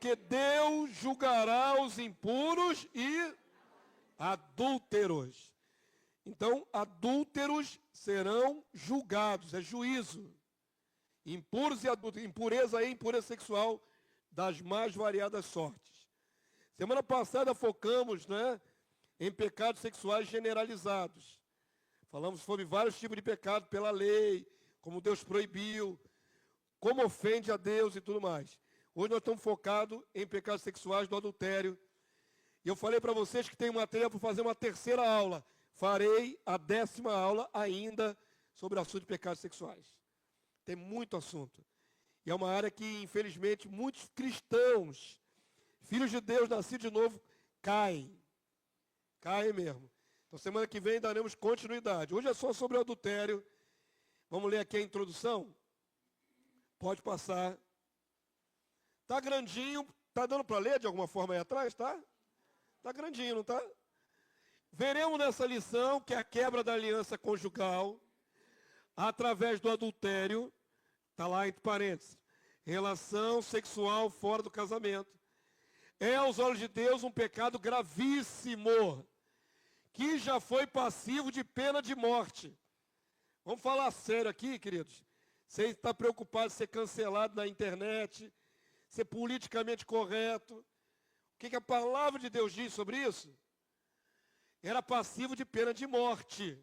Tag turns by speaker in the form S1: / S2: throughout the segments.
S1: porque Deus julgará os impuros e adúlteros. Então, adúlteros serão julgados, é juízo. Impuros e adúlteros, impureza e impureza sexual das mais variadas sortes. Semana passada focamos, em pecados sexuais generalizados. Falamos sobre vários tipos de pecado pela lei, como Deus proibiu, como ofende a Deus e tudo mais. Hoje nós estamos focados em pecados sexuais do adultério. E eu falei para vocês que tem material para fazer uma terceira aula. Farei a 10ª aula ainda sobre o assunto de pecados sexuais. Tem muito assunto. E é uma área que, infelizmente, muitos cristãos, filhos de Deus, nascidos de novo, caem. Caem mesmo. Então, semana que vem daremos continuidade. Hoje é só sobre o adultério. Vamos ler aqui a introdução? Pode passar. Tá grandinho. Tá dando para ler de alguma forma aí atrás, tá? Tá grandinho, não tá? Veremos nessa lição que a quebra da aliança conjugal, através do adultério, está lá entre parênteses, relação sexual fora do casamento, é aos olhos de Deus um pecado gravíssimo, que já foi passivo de pena de morte. Vamos falar sério aqui, queridos. Você está preocupado em ser cancelado na internet, ser politicamente correto. O que a palavra de Deus diz sobre isso? Era passivo de pena de morte.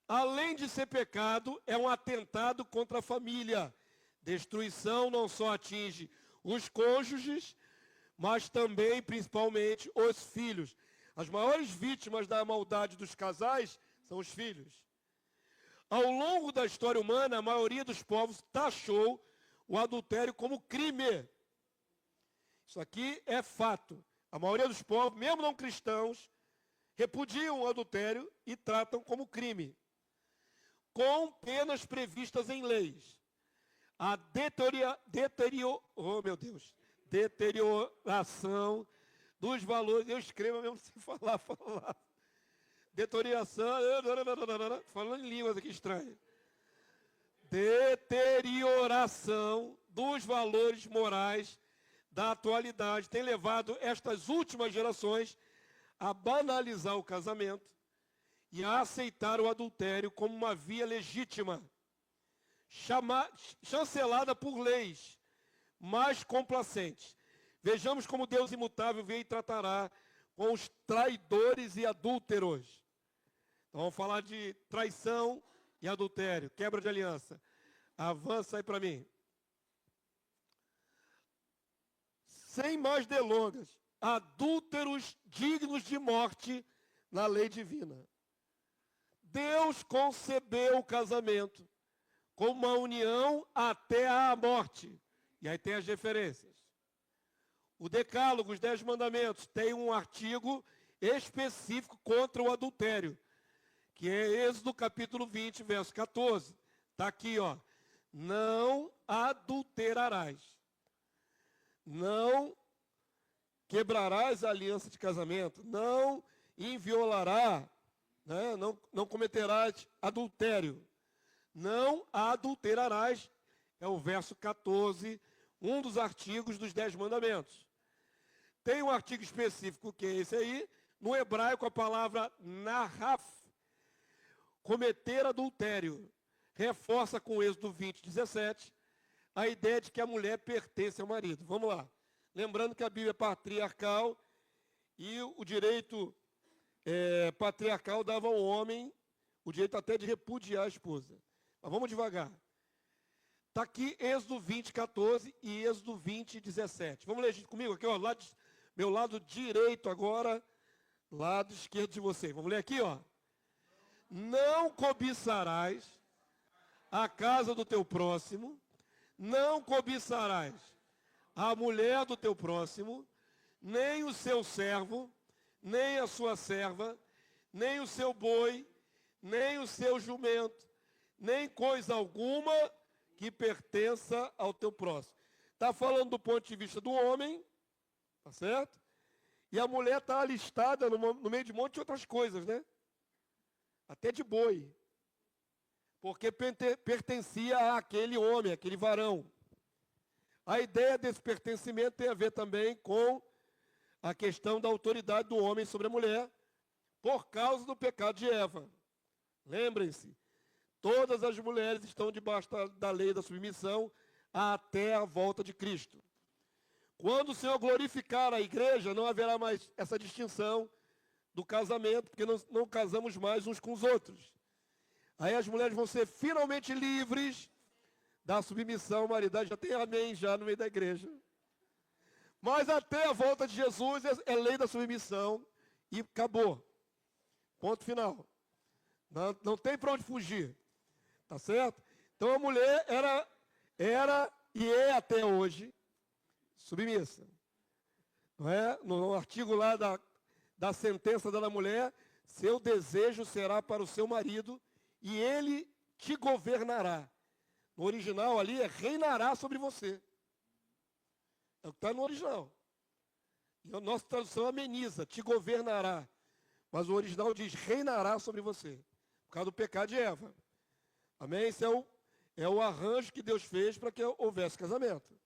S1: Além de ser pecado, é um atentado contra a família. Destruição não só atinge os cônjuges, mas também, principalmente, os filhos. As maiores vítimas da maldade dos casais são os filhos. Ao longo da história humana, a maioria dos povos taxou o adultério como crime. Isso aqui é fato. A maioria dos povos, mesmo não cristãos, repudiam o adultério e tratam como crime, com penas previstas em leis. A deterioração dos valores, eu escrevo mesmo sem falar. Deterioração, falando em línguas aqui estranhas. Deterioração dos valores morais da atualidade tem levado estas últimas gerações a banalizar o casamento e a aceitar o adultério como uma via legítima, chancelada por leis mais complacentes. Vejamos como Deus imutável vê e tratará com os traidores e adúlteros. Então vamos falar de traição e adultério, quebra de aliança. Avança aí para mim. Sem mais delongas, adúlteros dignos de morte na lei divina. Deus concebeu o casamento como uma união até a morte. E aí tem as referências. O Decálogo, os 10 mandamentos, tem um artigo específico contra o adultério, que é Êxodo capítulo 20, verso 14. Está aqui, ó. Não adulterarás. Não quebrarás a aliança de casamento. Não inviolará, não cometerás adultério. Não adulterarás, é o verso 14, um dos artigos dos 10 mandamentos. Tem um artigo específico, que é esse aí, no hebraico a palavra narraf, cometer adultério, reforça com o Êxodo 20, 17, a ideia de que a mulher pertence ao marido. Vamos lá. Lembrando que a Bíblia é patriarcal e o direito patriarcal dava ao homem o direito até de repudiar a esposa. Mas vamos devagar. Está aqui Êxodo 20, 14 e Êxodo 20, 17. Vamos ler comigo aqui, ó, meu lado direito agora, lado esquerdo de vocês. Vamos ler aqui, ó. Não cobiçarás a casa do teu próximo, não cobiçarás a mulher do teu próximo, nem o seu servo, nem a sua serva, nem o seu boi, nem o seu jumento, nem coisa alguma que pertença ao teu próximo. Está falando do ponto de vista do homem, tá certo? E a mulher está alistada no meio de um monte de outras coisas, né? Até de boi. Porque pertencia àquele homem, àquele varão. A ideia desse pertencimento tem a ver também com a questão da autoridade do homem sobre a mulher, por causa do pecado de Eva. Lembrem-se, todas as mulheres estão debaixo da lei da submissão até a volta de Cristo. Quando o Senhor glorificar a igreja, não haverá mais essa distinção do casamento, porque não casamos mais uns com os outros. Aí as mulheres vão ser finalmente livres da submissão ao marido. Já tem amém já no meio da igreja. Mas até a volta de Jesus é lei da submissão e acabou. Ponto final. Não tem para onde fugir. Tá certo? Então a mulher era e é até hoje submissa. Não é? No artigo lá da sentença da mulher, seu desejo será para o seu marido e ele te governará. No original ali é reinará sobre você. É o que está no original. E a nossa tradução ameniza, te governará. Mas o original diz reinará sobre você. Por causa do pecado de Eva. Amém? Esse é o arranjo que Deus fez para que houvesse casamento.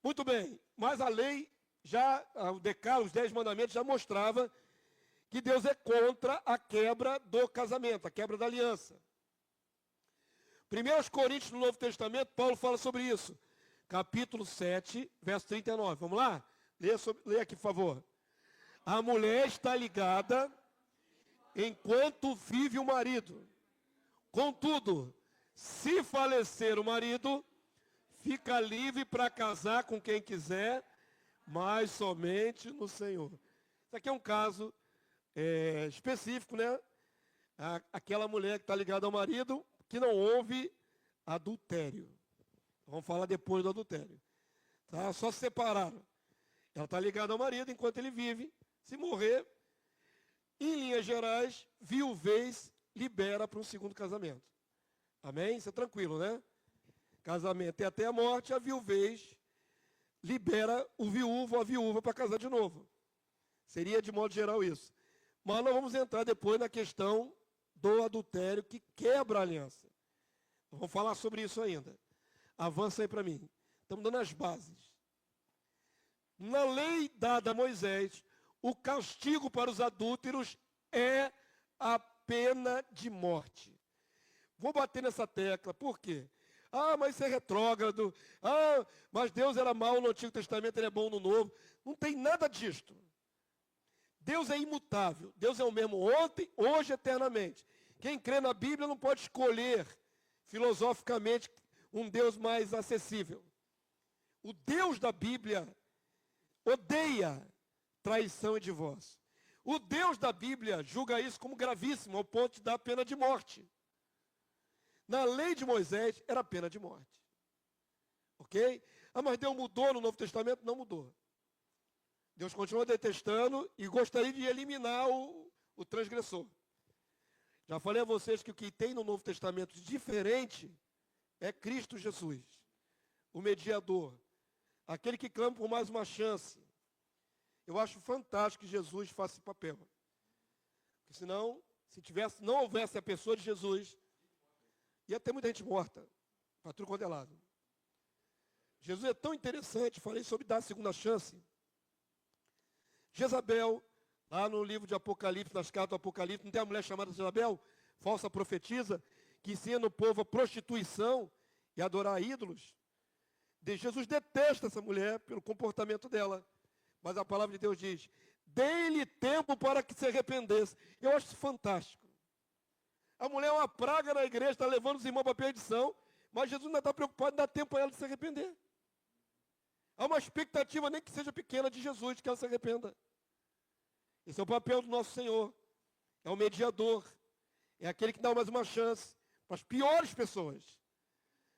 S1: Muito bem, mas a lei, o decálogo, os 10 mandamentos já mostrava que Deus é contra a quebra do casamento, a quebra da aliança. 1 Coríntios, no Novo Testamento, Paulo fala sobre isso. Capítulo 7, verso 39. Vamos lá? Leia aqui, por favor. A mulher está ligada enquanto vive o marido. Contudo, se falecer o marido, fica livre para casar com quem quiser, mas somente no Senhor. Isso aqui é um caso específico, né? Aquela mulher que está ligada ao marido, que não houve adultério. Vamos falar depois do adultério. Tá? Só se separaram. Ela está ligada ao marido enquanto ele vive. Se morrer, em linhas gerais, viuvez libera para um segundo casamento. Amém? Isso é tranquilo, né? Casamento é até a morte, a viuvez libera o viúvo ou a viúva para casar de novo. Seria de modo geral isso. Mas nós vamos entrar depois na questão do adultério que quebra a aliança. Vamos falar sobre isso ainda. Avança aí para mim. Estamos dando as bases. Na lei dada a Moisés, o castigo para os adúlteros é a pena de morte. Vou bater nessa tecla, por quê? Mas isso é retrógrado. Mas Deus era mau no Antigo Testamento, ele é bom no Novo. Não tem nada disto. Deus é imutável. Deus é o mesmo ontem, hoje, eternamente. Quem crê na Bíblia não pode escolher filosoficamente um Deus mais acessível. O Deus da Bíblia odeia traição e divórcio. O Deus da Bíblia julga isso como gravíssimo, ao ponto de dar pena de morte. Na lei de Moisés, era pena de morte. Ok? Mas Deus mudou no Novo Testamento? Não mudou. Deus continua detestando e gostaria de eliminar o transgressor. Já falei a vocês que o que tem no Novo Testamento diferente é Cristo Jesus, o mediador, aquele que clama por mais uma chance. Eu acho fantástico que Jesus faça esse papel. Porque senão, se não houvesse a pessoa de Jesus, ia ter muita gente morta, para tudo quanto é lado. Jesus é tão interessante, falei sobre dar a segunda chance. Jezabel, lá no livro de Apocalipse, nas cartas do Apocalipse, não tem uma mulher chamada Jezabel, falsa profetisa, que ensina o povo a prostituição e adorar ídolos. Jesus detesta essa mulher pelo comportamento dela. Mas a palavra de Deus diz, dê-lhe tempo para que se arrependesse. Eu acho isso fantástico. A mulher é uma praga na igreja, está levando os irmãos para a perdição, mas Jesus não está preocupado em dar tempo a ela de se arrepender. Há uma expectativa, nem que seja pequena, de Jesus, de que ela se arrependa. Esse é o papel do nosso Senhor. É o mediador. É aquele que dá mais uma chance para as piores pessoas.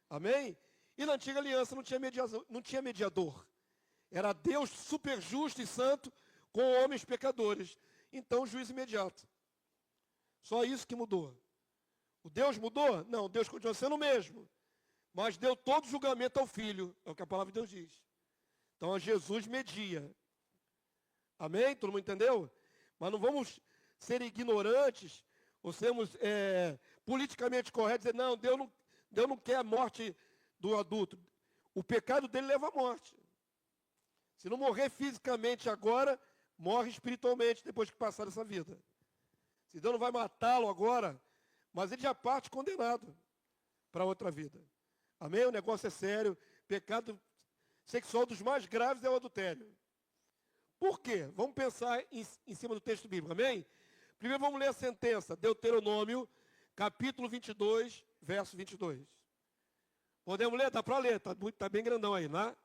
S1: Amém? E na antiga aliança não tinha mediador. Era Deus super justo e santo com homens pecadores. Então, juízo imediato. Só isso que mudou. O Deus mudou? Não, Deus continua sendo o mesmo. Mas deu todo julgamento ao Filho. É o que a palavra de Deus diz. Então, Jesus media. Amém? Todo mundo entendeu? Mas não vamos ser ignorantes ou sermos politicamente corretos e dizer, não, Deus não quer a morte do adulto. o pecado dele leva à morte. Se não morrer fisicamente agora, morre espiritualmente depois que passar dessa vida. Se Deus não vai matá-lo agora, mas ele já parte condenado para outra vida. Amém? O negócio é sério. Pecado sexual dos mais graves é o adultério. Por quê? Vamos pensar em cima do texto bíblico, amém? Primeiro vamos ler a sentença, Deuteronômio, capítulo 22, verso 22. Podemos ler? Dá para ler, tá bem grandão aí, não é?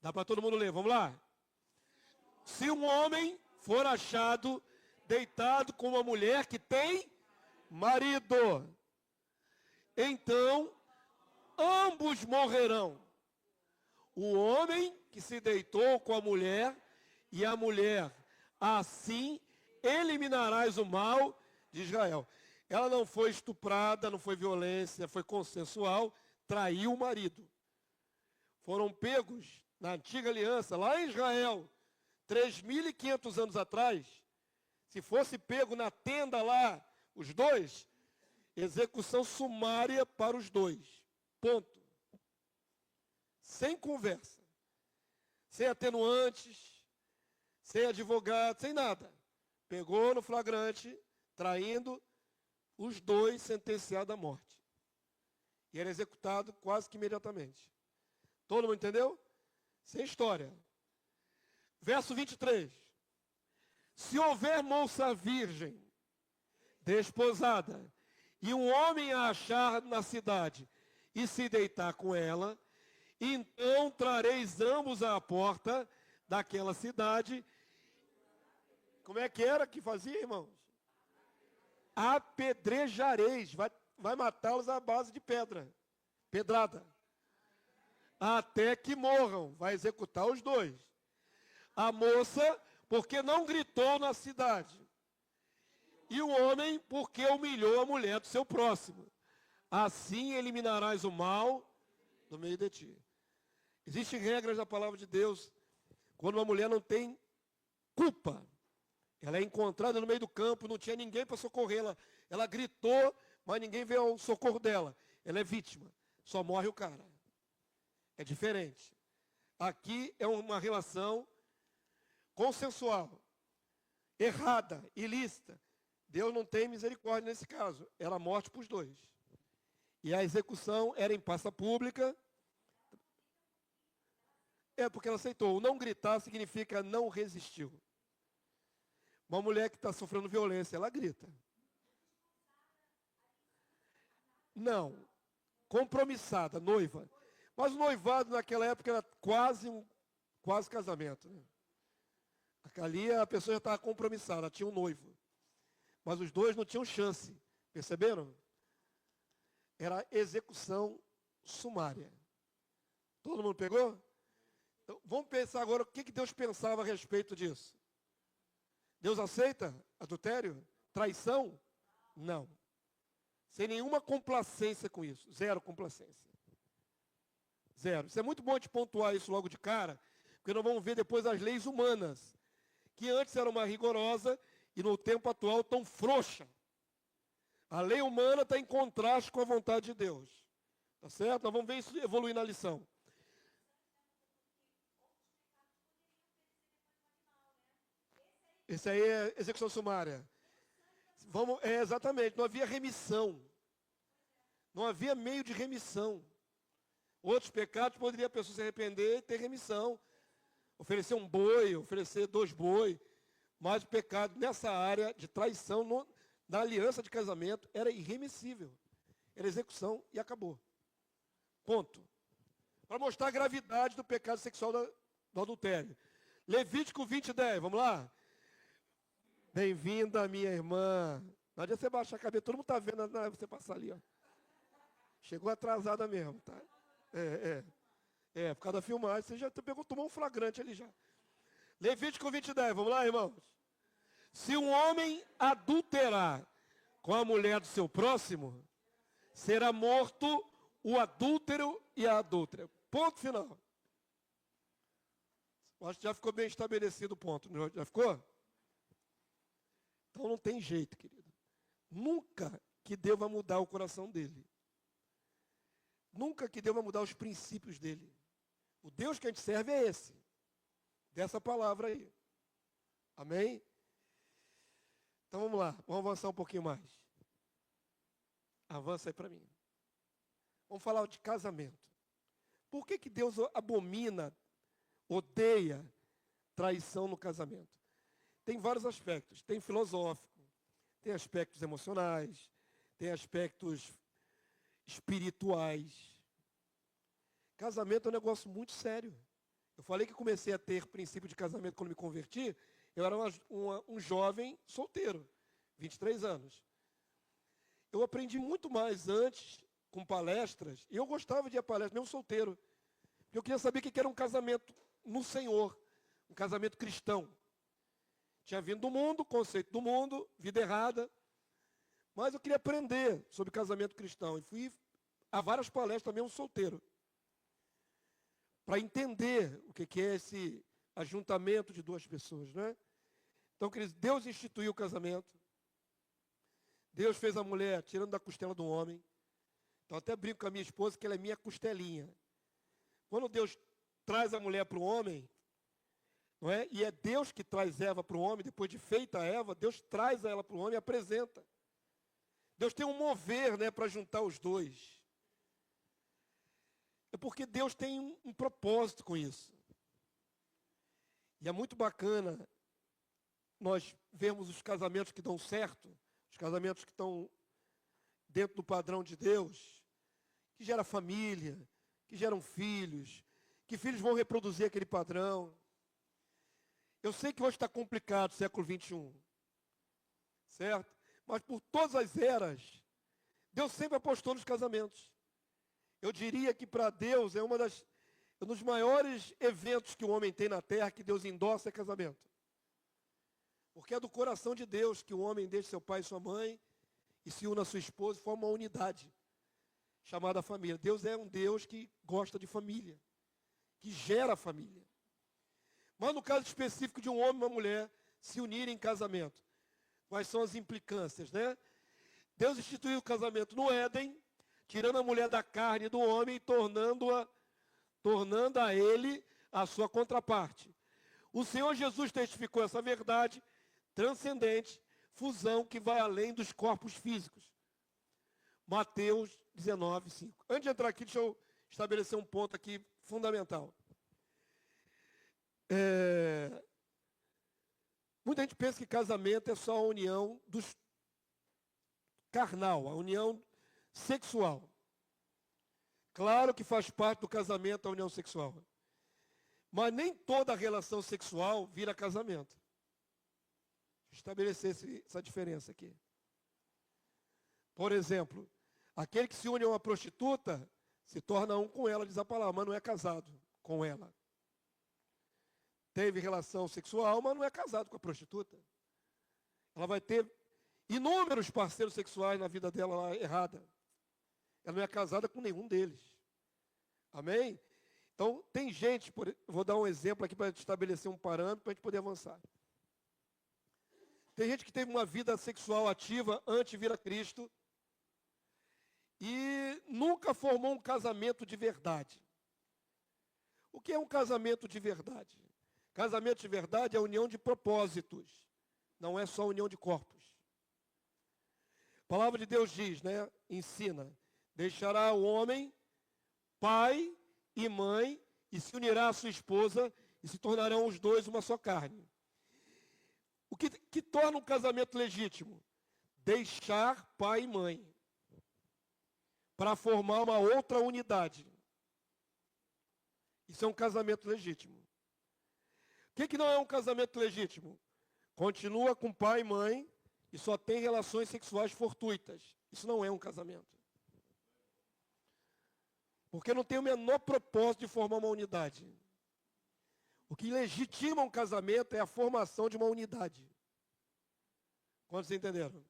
S1: Dá para todo mundo ler, vamos lá? Se um homem for achado deitado com uma mulher que tem marido, então ambos morrerão. O homem que se deitou com a mulher e a mulher, assim eliminarás o mal de Israel. Ela não foi estuprada, não foi violência, foi consensual, traiu o marido. Foram pegos na antiga aliança, lá em Israel, 3.500 anos atrás, se fosse pego na tenda lá, os dois, execução sumária para os dois. Ponto. Sem conversa. Sem atenuantes, sem advogado, sem nada. Pegou no flagrante, traindo, os dois sentenciados à morte. E era executado quase que imediatamente. Todo mundo entendeu? Sem história. Verso 23. Se houver moça virgem, desposada, e um homem a achar na cidade e se deitar com ela, então trareis ambos à porta daquela cidade. Como é que era que fazia, irmãos? Apedrejareis. Vai matá-los à base de pedrada. Até que morram. Vai executar os dois. A moça, porque não gritou na cidade. E o homem, porque humilhou a mulher do seu próximo. Assim eliminarás o mal do meio de ti. Existem regras da palavra de Deus. Quando uma mulher não tem culpa, ela é encontrada no meio do campo, não tinha ninguém para socorrê-la. Ela gritou, mas ninguém veio ao socorro dela. Ela é vítima. Só morre o cara. É diferente. Aqui é uma relação consensual, errada, ilícita. Deus não tem misericórdia nesse caso. Era morte para os dois. E a execução era em praça pública. É porque ela aceitou. O não gritar significa não resistiu. Uma mulher que está sofrendo violência, ela grita. Não. Compromissada, noiva. Mas o noivado naquela época era quase casamento. Né? Ali a pessoa já estava compromissada, tinha um noivo. Mas os dois não tinham chance. Perceberam? Era execução sumária. Todo mundo pegou? Então, vamos pensar agora o que Deus pensava a respeito disso. Deus aceita adultério? Traição? Não. Sem nenhuma complacência com isso. Zero complacência. Zero. Isso é muito bom de pontuar isso logo de cara, porque nós vamos ver depois as leis humanas, que antes eram mais rigorosas e no tempo atual tão frouxa. A lei humana está em contraste com a vontade de Deus. Tá certo? Nós vamos ver isso evoluir na lição. Esse aí é execução sumária. Exatamente, não havia remissão. Não havia meio de remissão. Outros pecados poderia a pessoa se arrepender e ter remissão. Oferecer um boi, oferecer 2 boi. Mas o pecado nessa área de traição, na aliança de casamento, era irremissível. Era execução e acabou. Ponto. Para mostrar a gravidade do pecado sexual do adultério. Levítico 20:10, vamos lá? Bem-vinda, minha irmã. Não adianta você baixar a cabeça, todo mundo está vendo você passar ali. Ó. Chegou atrasada mesmo, tá? Por causa da filmagem, você já tomou um flagrante ali já. Levítico 20:10, vamos lá, irmãos? Se um homem adulterar com a mulher do seu próximo, será morto o adúltero e a adúltera. Ponto final. Acho que já ficou bem estabelecido o ponto, já ficou? Então não tem jeito, querido. Nunca que Deus vai mudar o coração dele. Nunca que Deus vai mudar os princípios dele. O Deus que a gente serve é esse, dessa palavra aí. Amém? Então vamos lá, vamos avançar um pouquinho mais. Avança aí para mim. Vamos falar de casamento. Por que Deus abomina, odeia traição no casamento? Tem vários aspectos. Tem filosófico, tem aspectos emocionais, tem aspectos espirituais. Casamento é um negócio muito sério. Eu falei que comecei a ter princípio de casamento quando me converti. Eu era um jovem solteiro, 23 anos. Eu aprendi muito mais antes com palestras, e eu gostava de ir a palestras, mesmo solteiro. Eu queria saber o que era um casamento no Senhor, um casamento cristão. Tinha vindo do mundo, conceito do mundo, vida errada. Mas eu queria aprender sobre casamento cristão. E fui a várias palestras mesmo solteiro. Para entender o que é esse ajuntamento de duas pessoas, né? Então, queridos, Deus instituiu o casamento. Deus fez a mulher tirando da costela do homem. Então, até brinco com a minha esposa que ela é minha costelinha. Quando Deus traz a mulher para o homem, não é? E é Deus que traz Eva para o homem, depois de feita a Eva, Deus traz ela para o homem e apresenta. Deus tem um mover, né, para juntar os dois. É porque Deus tem um propósito com isso. E é muito bacana nós vermos os casamentos que dão certo, os casamentos que estão dentro do padrão de Deus, que gera família, que geram filhos, que filhos vão reproduzir aquele padrão. Eu sei que hoje está complicado, século XXI, certo? Mas por todas as eras, Deus sempre apostou nos casamentos. Eu diria que para Deus é um dos maiores eventos que o homem tem na terra, que Deus endossa, é casamento. Porque é do coração de Deus que o homem deixa seu pai e sua mãe e se une à sua esposa e forma uma unidade chamada família. Deus é um Deus que gosta de família, que gera família. Mas no caso específico de um homem e uma mulher se unirem em casamento, quais são as implicâncias, né? Deus instituiu o casamento no Éden, tirando a mulher da carne do homem e tornando a ele a sua contraparte. O Senhor Jesus testificou essa verdade transcendente, fusão que vai além dos corpos físicos. Mateus 19, 5. Antes de entrar aqui, deixa eu estabelecer um ponto aqui fundamental. Muita gente pensa que casamento é só a união dos carnal, a união sexual. Claro que faz parte do casamento a união sexual. Mas nem toda relação sexual vira casamento. Deixa eu estabelecer essa diferença aqui. Por exemplo, aquele que se une a uma prostituta se torna um com ela, diz a palavra, mas não é casado com ela. Teve relação sexual, mas não é casado com a prostituta. Ela vai ter inúmeros parceiros sexuais na vida dela lá, errada. Ela não é casada com nenhum deles. Amém? Então, tem gente, vou dar um exemplo aqui para estabelecer um parâmetro para a gente poder avançar. Tem gente que teve uma vida sexual ativa antes de vir a Cristo e nunca formou um casamento de verdade. O que é um casamento de verdade? Casamento de verdade é a união de propósitos, não é só a união de corpos. A palavra de Deus diz, né, ensina, deixará o homem, pai e mãe, e se unirá à sua esposa, e se tornarão os dois uma só carne. O que torna um casamento legítimo? Deixar pai e mãe, para formar uma outra unidade. Isso é um casamento legítimo. O que não é um casamento legítimo? Continua com pai e mãe, e só tem relações sexuais fortuitas. Isso não é um casamento. Porque não tem o menor propósito de formar uma unidade. O que legitima um casamento é a formação de uma unidade. Quantos entenderam?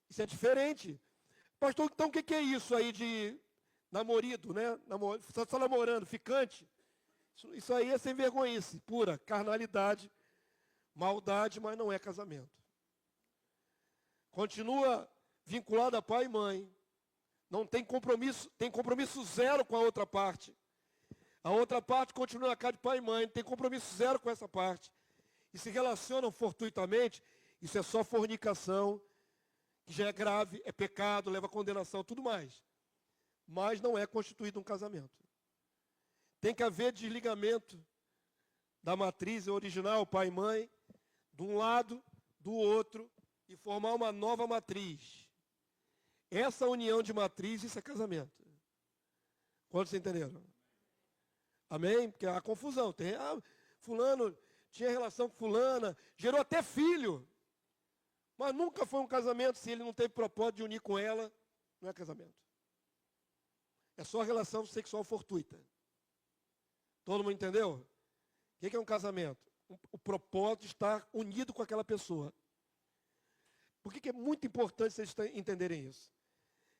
S1: Isso é diferente. Pastor, então o que é isso aí de namorido, né? Só está namorando, ficante. Isso aí é sem vergonhice, pura carnalidade, maldade, mas não é casamento. Continua vinculado a pai e mãe. Não tem compromisso zero com a outra parte. A outra parte continua na casa de pai e mãe, não tem compromisso zero com essa parte. E se relacionam fortuitamente, isso é só fornicação, que já é grave, é pecado, leva a condenação, tudo mais. Mas não é constituído um casamento. Tem que haver desligamento da matriz original, pai e mãe, de um lado, do outro, e formar uma nova matriz. Essa união de matriz, isso é casamento. Quantos entenderam? Amém? Porque há confusão. Tem, fulano tinha relação com fulana, gerou até filho. Mas nunca foi um casamento se ele não teve propósito de unir com ela. Não é casamento. É só relação sexual fortuita. Todo mundo entendeu? O que é um casamento? O propósito de estar unido com aquela pessoa. Por que é muito importante vocês entenderem isso?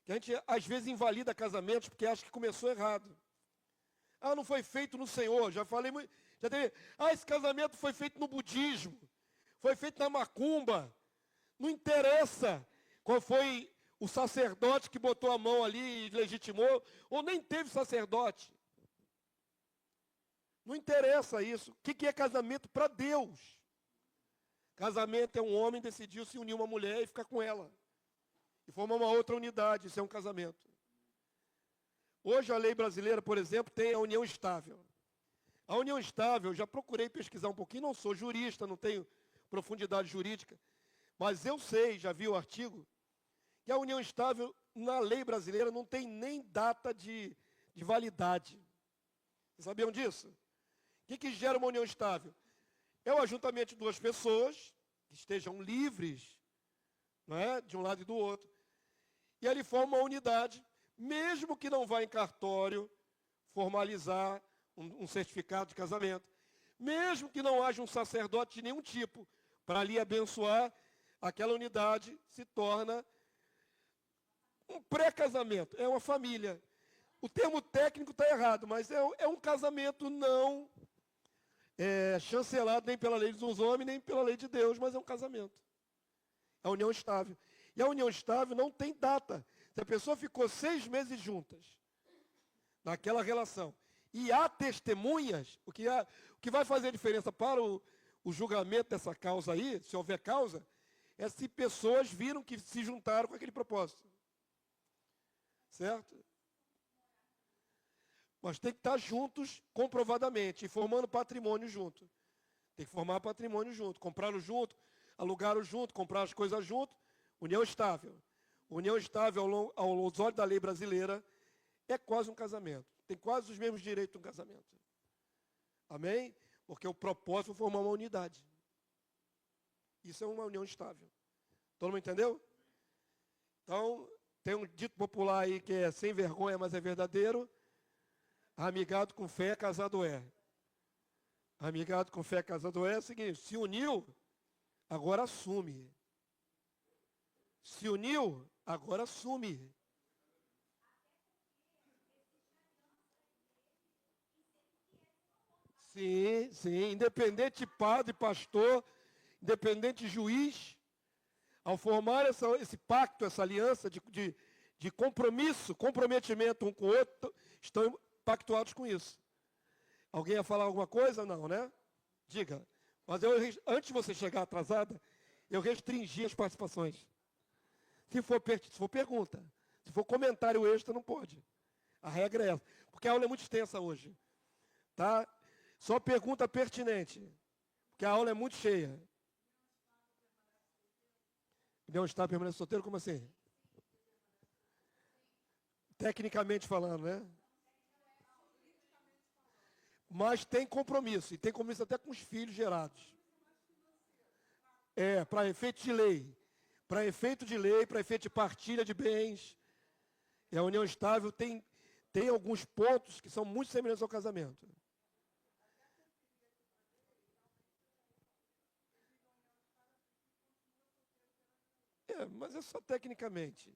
S1: Que a gente, às vezes, invalida casamentos porque acha que começou errado. Não foi feito no Senhor. Já falei, já teve. Esse casamento foi feito no budismo. Foi feito na macumba. Não interessa qual foi o sacerdote que botou a mão ali e legitimou, ou nem teve sacerdote. Não interessa isso. O que é casamento para Deus? Casamento é um homem decidiu se unir uma mulher e ficar com ela. E formar uma outra unidade. Isso é um casamento. Hoje a lei brasileira, por exemplo, tem a união estável. A união estável, já procurei pesquisar um pouquinho, não sou jurista, não tenho profundidade jurídica, mas eu sei, já vi o artigo, que a união estável na lei brasileira não tem nem data de validade. Vocês sabiam disso? O que gera uma união estável? É o ajuntamento de duas pessoas que estejam livres, não é? De um lado e do outro. E ali forma uma unidade, mesmo que não vá em cartório formalizar um certificado de casamento, mesmo que não haja um sacerdote de nenhum tipo para ali abençoar, aquela unidade se torna um pré-casamento, é uma família. O termo técnico está errado, mas é um casamento não chancelado nem pela lei dos homens, nem pela lei de Deus, mas é um casamento. É a união estável. E a união estável não tem data. Se a pessoa ficou 6 meses juntas, naquela relação, e há testemunhas, o que vai fazer diferença para o julgamento dessa causa aí, se houver causa, é se pessoas viram que se juntaram com aquele propósito. Certo? Mas tem que estar juntos comprovadamente, e formando patrimônio junto. Tem que formar patrimônio junto, comprá-lo junto, alugá-lo junto, comprar as coisas junto. União estável. União estável aos olhos da lei brasileira é quase um casamento. Tem quase os mesmos direitos de um casamento. Amém? Porque o propósito é formar uma unidade. Isso é uma união estável. Todo mundo entendeu? Então, tem um dito popular aí que é sem vergonha, mas é verdadeiro. Amigado com fé, casado é. Amigado com fé, casado é o seguinte, se uniu, agora assume. Se uniu, agora assume. Sim, sim, independente de padre, pastor, independente de juiz, ao formar esse pacto, essa aliança de compromisso, comprometimento um com o outro, estão pactuados com isso. Alguém ia falar alguma coisa? Não, né? Diga. Mas antes de você chegar atrasada, eu restringi as participações. Se for pergunta, se for comentário extra, não pode. A regra é essa. Porque a aula é muito extensa hoje. Tá? Só pergunta pertinente. Porque a aula é muito cheia. Não está permanecendo solteiro? Como assim? Tecnicamente falando, né? Mas tem compromisso. E tem compromisso até com os filhos gerados. Para efeito de lei. Para efeito de lei, para efeito de partilha de bens. E a união estável tem alguns pontos que são muito semelhantes ao casamento. Mas é só tecnicamente.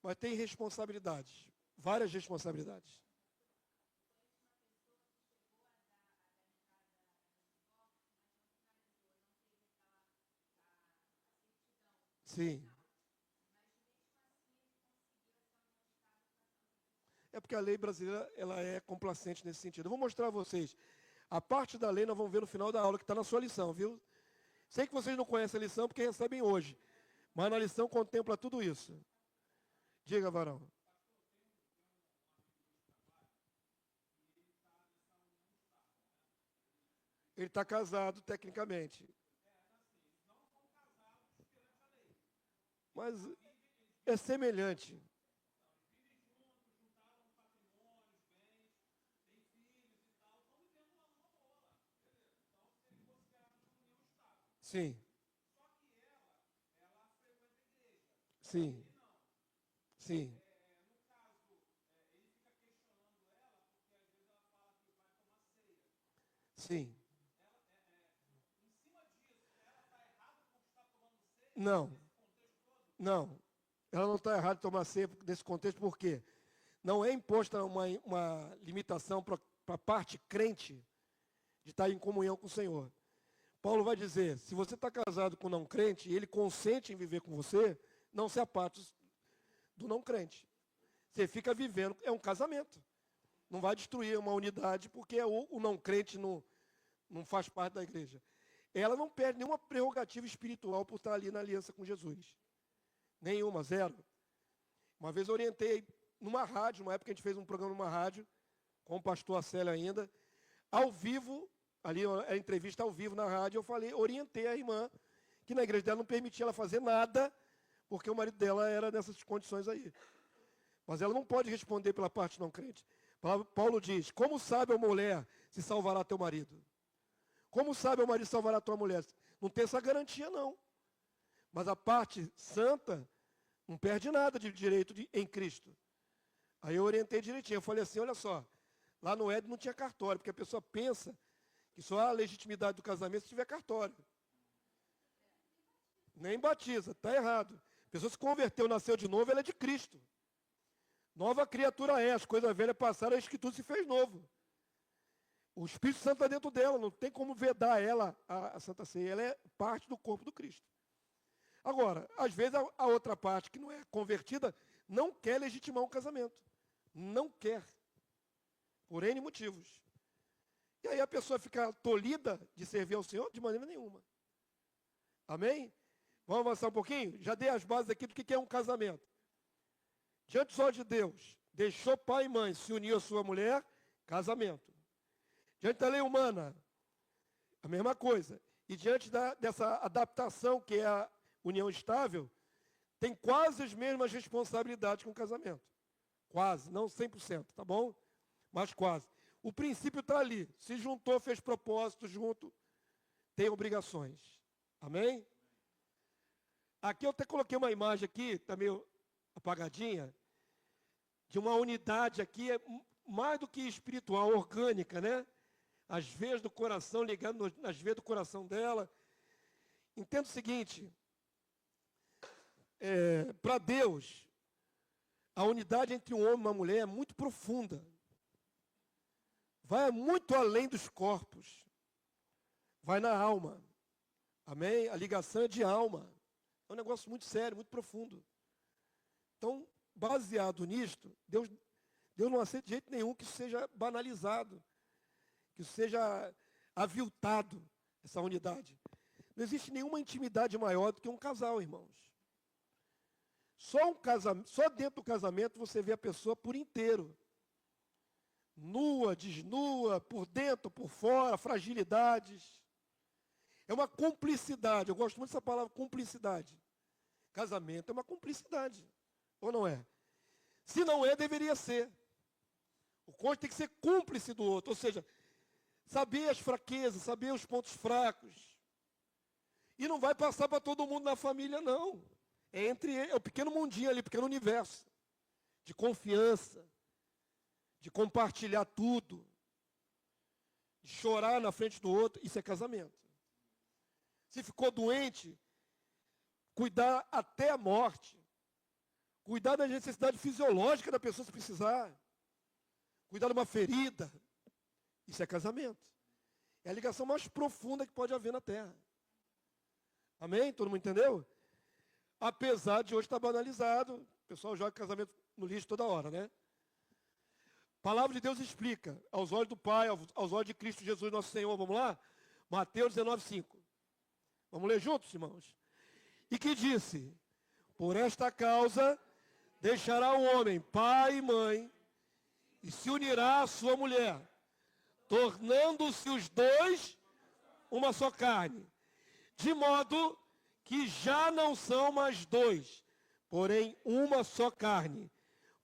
S1: Mas tem responsabilidades. Várias responsabilidades. Sim. É porque a lei brasileira ela é complacente nesse sentido. Eu vou mostrar a vocês. A parte da lei nós vamos ver no final da aula, que está na sua lição, viu? Sei que vocês não conhecem a lição porque recebem hoje. Mas na lição contempla tudo isso. Diga, varão. Ele está casado, tecnicamente. Mas é semelhante. Sim, sim, sim, sim. Não, não. Ela não está errada em tomar ceia nesse contexto, por quê? Não é imposta uma limitação para a parte crente de estar em comunhão com o Senhor. Paulo vai dizer, se você está casado com um não crente e ele consente em viver com você, não se aparte do não crente. Você fica vivendo, é um casamento. Não vai destruir uma unidade porque o não crente não faz parte da igreja. Ela não perde nenhuma prerrogativa espiritual por estar ali na aliança com Jesus. Nenhuma, zero. Uma vez eu orientei numa rádio, numa época a gente fez um programa numa rádio, com o pastor Acélio ainda, ao vivo, ali a entrevista ao vivo na rádio, eu falei, orientei a irmã, que na igreja dela não permitia ela fazer nada, porque o marido dela era nessas condições aí. Mas ela não pode responder pela parte não crente. Paulo diz, como sabe a mulher se salvará teu marido? Como sabe o marido salvará a tua mulher? Não tem essa garantia, não. Mas a parte santa não perde nada de direito em Cristo. Aí eu orientei direitinho. Eu falei assim, olha só, lá no Éden não tinha cartório, porque a pessoa pensa que só há legitimidade do casamento se tiver cartório. Nem batiza, está errado. A pessoa se converteu, nasceu de novo, ela é de Cristo. Nova criatura é, as coisas velhas passaram, eis que tudo se fez novo. O Espírito Santo está dentro dela, não tem como vedar ela, a Santa Ceia, ela é parte do corpo do Cristo. Agora, às vezes a outra parte que não é convertida não quer legitimar um casamento. Não quer. Por N motivos. E aí a pessoa fica tolhida de servir ao Senhor de maneira nenhuma. Amém? Vamos avançar um pouquinho? Já dei as bases aqui do que é um casamento. Diante só de Deus, deixou pai e mãe, se uniu à sua mulher, casamento. Diante da lei humana, a mesma coisa. E diante dessa adaptação que é a união estável, tem quase as mesmas responsabilidades com o casamento. Quase, não 100%, tá bom? Mas quase. O princípio está ali. Se juntou, fez propósito junto, tem obrigações. Amém? Aqui eu até coloquei uma imagem aqui, está meio apagadinha, de uma unidade aqui, mais do que espiritual, orgânica, né? As veias do coração, ligando nas veias do coração dela. Entenda o seguinte, para Deus, a unidade entre um homem e uma mulher é muito profunda. Vai muito além dos corpos. Vai na alma. Amém? A ligação é de alma. É um negócio muito sério, muito profundo. Então, baseado nisto, Deus não aceita de jeito nenhum que isso seja banalizado, que isso seja aviltado, essa unidade. Não existe nenhuma intimidade maior do que um casal, irmãos. Só dentro do casamento você vê a pessoa por inteiro. Nua, desnua, por dentro, por fora, fragilidades. É uma cumplicidade, eu gosto muito dessa palavra, cumplicidade. Casamento é uma cumplicidade, ou não é? Se não é, deveria ser. O cônjuge tem que ser cúmplice do outro, ou seja, saber as fraquezas, saber os pontos fracos. E não vai passar para todo mundo na família, não. É o pequeno mundinho ali, o pequeno universo. De confiança, de compartilhar tudo, de chorar na frente do outro, isso é casamento. Se ficou doente, cuidar até a morte. Cuidar da necessidade fisiológica da pessoa se precisar. Cuidar de uma ferida. Isso é casamento. É a ligação mais profunda que pode haver na terra. Amém? Todo mundo entendeu? Apesar de hoje estar banalizado, o pessoal joga casamento no lixo toda hora, né? palavra de Deus explica, aos olhos do Pai, aos olhos de Cristo Jesus, nosso Senhor. Vamos lá? Mateus 19:5. Vamos ler juntos, irmãos? E que disse: por esta causa deixará o homem pai e mãe, e se unirá à sua mulher, tornando-se os dois uma só carne. De modo que já não são mais dois, porém uma só carne.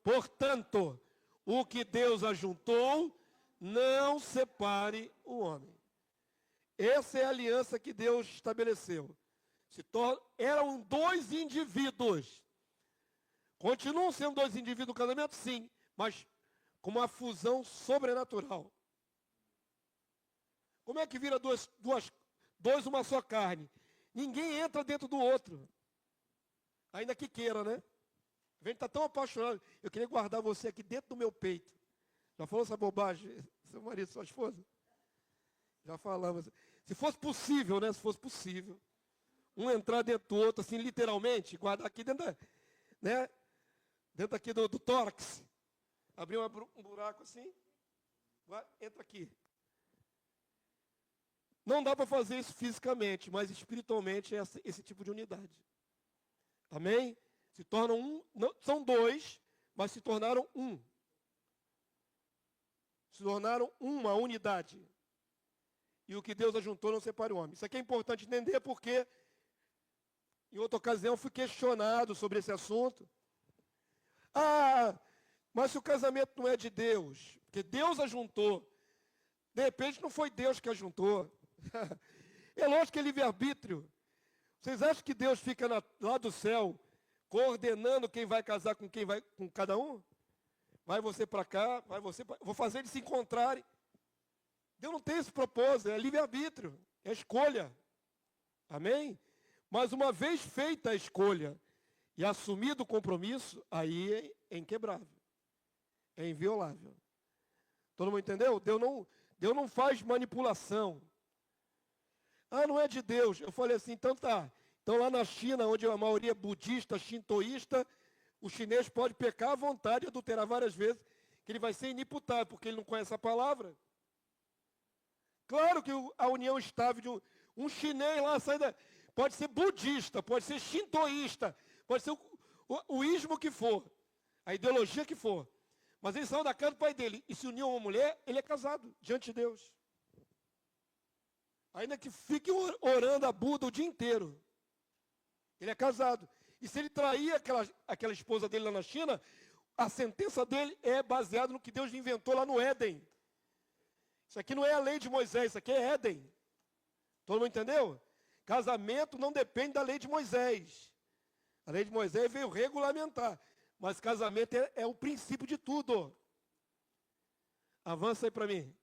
S1: Portanto, o que Deus ajuntou, não separe o homem. Essa é a aliança que Deus estabeleceu. Eram dois indivíduos. Continuam sendo dois indivíduos no casamento? Sim, mas com uma fusão sobrenatural. Como é que vira dois uma só carne? Ninguém entra dentro do outro. Ainda que queira, né? A gente está tão apaixonado. Eu queria guardar você aqui dentro do meu peito. Já falou essa bobagem, seu marido, sua esposa? Já falamos. Se fosse possível, né? Se fosse possível. Um entrar dentro do outro, assim, literalmente, guardar aqui dentro, né? Dentro aqui do tórax. Abrir um buraco assim. Entra aqui. Não dá para fazer isso fisicamente, mas espiritualmente é esse tipo de unidade. Amém? Se tornam um, não, são dois, mas se tornaram um. Se tornaram uma unidade. E o que Deus ajuntou não separa o homem. Isso aqui é importante entender porque, em outra ocasião, fui questionado sobre esse assunto. Mas se o casamento não é de Deus, porque Deus ajuntou, de repente não foi Deus que ajuntou. É lógico que é livre-arbítrio. Vocês acham que Deus fica lá do céu coordenando quem vai casar com quem vai com cada um? Vai você para cá, vai você para... Vou fazer eles se encontrarem. Deus não tem esse propósito, é livre-arbítrio, é escolha. Amém? Mas uma vez feita a escolha e assumido o compromisso, aí é inquebrável. É inviolável. Todo mundo entendeu? Deus não faz manipulação. Não é de Deus. Eu falei assim, então tá. Então lá na China, onde a maioria é budista, shintoísta, o chinês pode pecar à vontade, adulterar várias vezes, que ele vai ser inimputável, porque ele não conhece a palavra. Claro que a união estável de um chinês lá pode ser budista, pode ser shintoísta, pode ser o ismo que for, a ideologia que for. Mas ele saiu da casa do pai dele e se uniu a uma mulher, ele é casado diante de Deus. Ainda que fique orando a Buda o dia inteiro. Ele é casado. E se ele trair aquela esposa dele lá na China, a sentença dele é baseada no que Deus inventou lá no Éden. Isso aqui não é a lei de Moisés, isso aqui é Éden. Todo mundo entendeu? Casamento não depende da lei de Moisés. A lei de Moisés veio regulamentar. Mas casamento é o princípio de tudo. Avança aí para mim.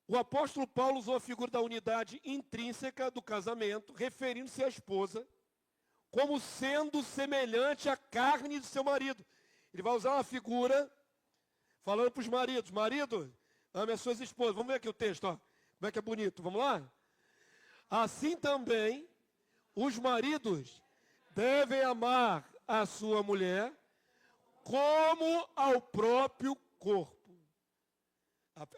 S1: O apóstolo Paulo usou a figura da unidade intrínseca do casamento, referindo-se à esposa, como sendo semelhante à carne de seu marido. Ele vai usar uma figura, falando para os maridos, marido, ame as suas esposas. Vamos ver aqui o texto, ó. Como é que é bonito, vamos lá? Assim também, os maridos devem amar a sua mulher como ao próprio corpo.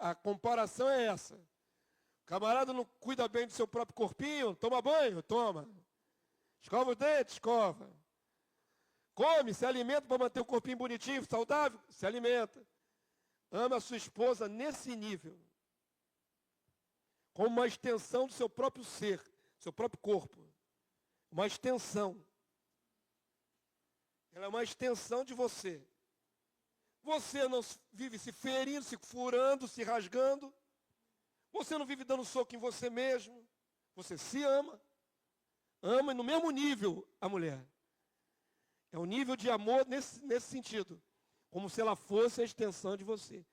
S1: A comparação é essa. O camarada não cuida bem do seu próprio corpinho, toma banho? Toma. Escova os dentes? Escova. Come, se alimenta para manter o corpinho bonitinho, saudável? Se alimenta. Ama a sua esposa nesse nível. Como uma extensão do seu próprio ser, seu próprio corpo. Uma extensão. Ela é uma extensão de você. Você não vive se ferindo, se furando, se rasgando. Você não vive dando soco em você mesmo. Você se ama. Ama no mesmo nível a mulher. É um nível de amor nesse sentido. Como se ela fosse a extensão de você.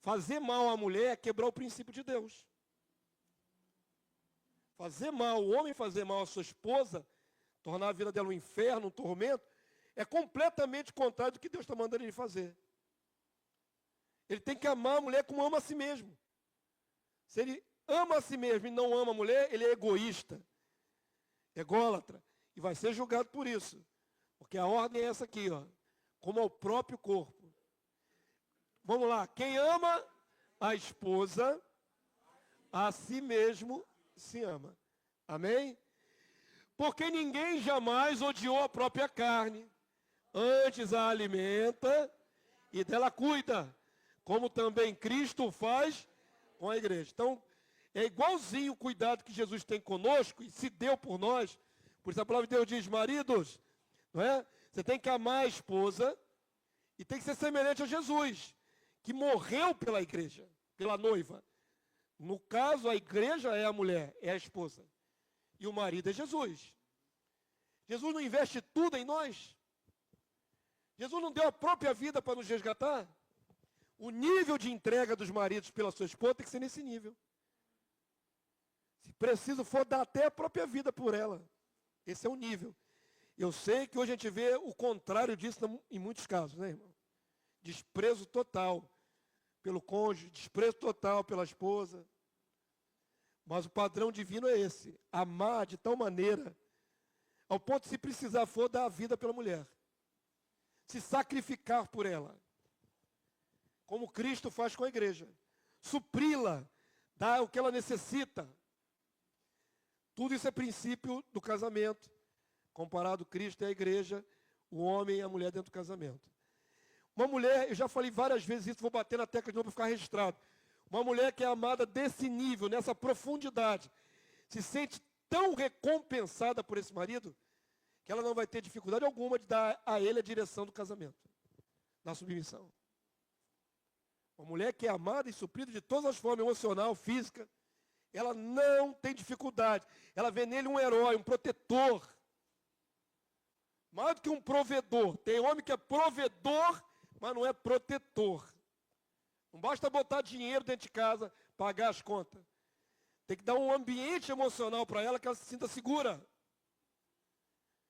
S1: Fazer mal à mulher é quebrar o princípio de Deus. Fazer mal, o homem fazer mal à sua esposa, tornar a vida dela um inferno, um tormento, é completamente contrário do que Deus está mandando ele fazer. Ele tem que amar a mulher como ama a si mesmo. Se ele ama a si mesmo e não ama a mulher, ele é egoísta, ególatra, e vai ser julgado por isso. Porque a ordem é essa aqui, ó. como ao próprio corpo. Vamos lá, quem ama a esposa, a si mesmo se ama. Amém? Porque ninguém jamais odiou a própria carne, antes a alimenta e dela cuida, como também Cristo faz com a igreja. Então, é igualzinho o cuidado que Jesus tem conosco e se deu por nós. Por isso a palavra de Deus diz, maridos, não é? Você tem que amar a esposa e tem que ser semelhante a Jesus, que morreu pela igreja, pela noiva. No caso, a igreja é a mulher, é a esposa. E o marido é Jesus. Jesus não investe tudo em nós? Jesus não deu a própria vida para nos resgatar? O nível de entrega dos maridos pela sua esposa tem que ser nesse nível. Se preciso for, dar até a própria vida por ela. Esse é o nível. Eu sei que hoje a gente vê o contrário disso em muitos casos, né, irmão? Desprezo total pelo cônjuge, desprezo total pela esposa. Mas o padrão divino é esse, amar de tal maneira, ao ponto de, se precisar for, dar a vida pela mulher. Se sacrificar por ela. Como Cristo faz com a igreja. Supri-la, dar o que ela necessita. Tudo isso é princípio do casamento. Comparado Cristo e a igreja, o homem e a mulher dentro do casamento. Uma mulher, eu já falei várias vezes isso, vou bater na tecla de novo para ficar registrado. Uma mulher que é amada desse nível, nessa profundidade, se sente tão recompensada por esse marido, que ela não vai ter dificuldade alguma de dar a ele a direção do casamento, na submissão. Uma mulher que é amada e suprida de todas as formas, emocional, física, ela não tem dificuldade. Ela vê nele um herói, um protetor. Mais do que um provedor. Tem homem que é provedor, mas não é protetor. Não basta botar dinheiro dentro de casa, pagar as contas. Tem que dar um ambiente emocional para ela que ela se sinta segura.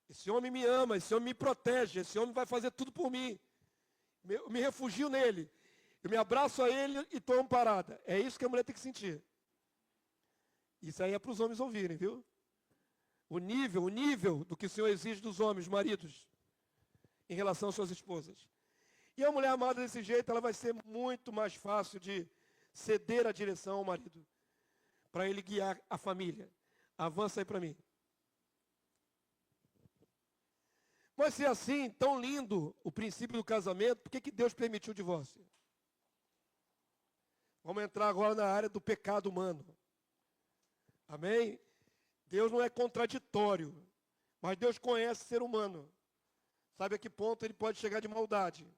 S1: Esse homem me ama, esse homem me protege, esse homem vai fazer tudo por mim. Eu me refugio nele. Eu me abraço a ele e estou amparada. É isso que a mulher tem que sentir. Isso aí é para os homens ouvirem, viu? O nível do que o Senhor exige dos homens, maridos, em relação às suas esposas. E a mulher amada desse jeito, ela vai ser muito mais fácil de ceder a direção ao marido, para ele guiar a família. Avança aí para mim. Mas se é assim, tão lindo o princípio do casamento, por que Deus permitiu o divórcio? Vamos entrar agora na área do pecado humano. Amém? Deus não é contraditório, mas Deus conhece o ser humano. Sabe a que ponto ele pode chegar de maldade.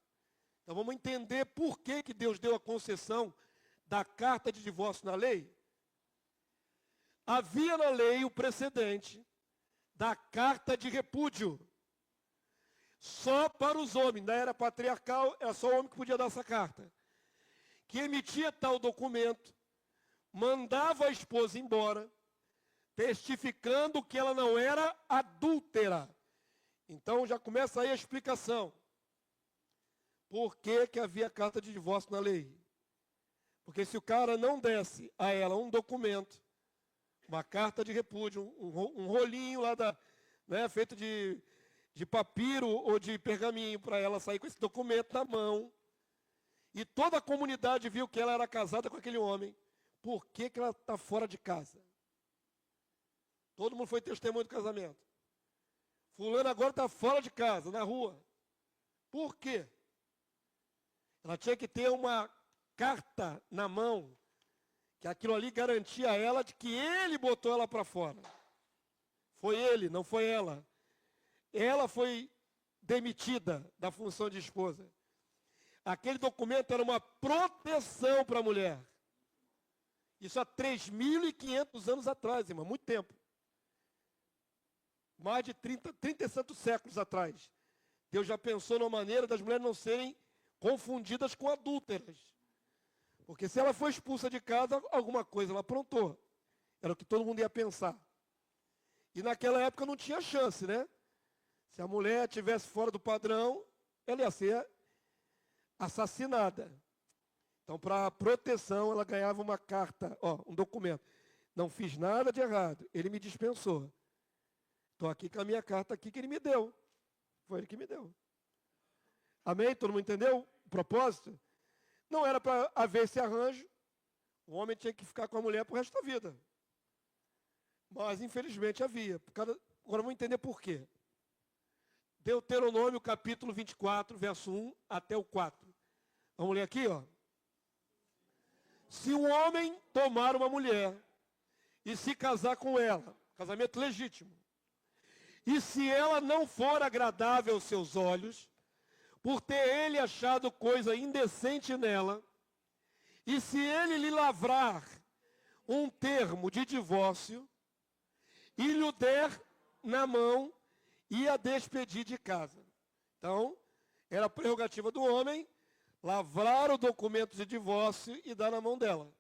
S1: Então vamos entender por que Deus deu a concessão da carta de divórcio na lei. Havia na lei o precedente da carta de repúdio. Só para os homens, na era patriarcal, era só o homem que podia dar essa carta. Que emitia tal documento, mandava a esposa embora, testificando que ela não era adúltera. Então já começa aí a explicação. Por que havia carta de divórcio na lei? Porque se o cara não desse a ela um documento, uma carta de repúdio, um rolinho lá feito de papiro ou de pergaminho, para ela sair com esse documento na mão, e toda a comunidade viu que ela era casada com aquele homem, por que ela está fora de casa? Todo mundo foi testemunho do casamento. Fulano agora está fora de casa, na rua. Por quê? Ela tinha que ter uma carta na mão, que aquilo ali garantia a ela de que ele botou ela para fora. Foi ele, não foi ela. Ela foi demitida da função de esposa. Aquele documento era uma proteção para a mulher. Isso há 3.500 anos atrás, irmão, muito tempo. Mais de 30 e tantos séculos atrás. Deus já pensou numa maneira das mulheres não serem confundidas com adúlteras. Porque se ela foi expulsa de casa, alguma coisa ela aprontou. Era o que todo mundo ia pensar. E naquela época não tinha chance, né? Se a mulher estivesse fora do padrão, ela ia ser assassinada. Então, para proteção, ela ganhava uma carta, um documento. Não fiz nada de errado, ele me dispensou. Estou aqui com a minha carta aqui que ele me deu. Foi ele que me deu. Amém? Todo mundo entendeu o propósito? Não era para haver esse arranjo. O homem tinha que ficar com a mulher para o resto da vida. Mas, infelizmente, havia. Agora vamos entender por quê. Deuteronômio, capítulo 24, verso 1 até o 4. Vamos ler aqui, ó. Se um homem tomar uma mulher e se casar com ela, casamento legítimo, e se ela não for agradável aos seus olhos, por ter ele achado coisa indecente nela, e se ele lhe lavrar um termo de divórcio, e lhe der na mão, e a despedir de casa. Então, era prerrogativa do homem lavrar o documento de divórcio e dar na mão dela.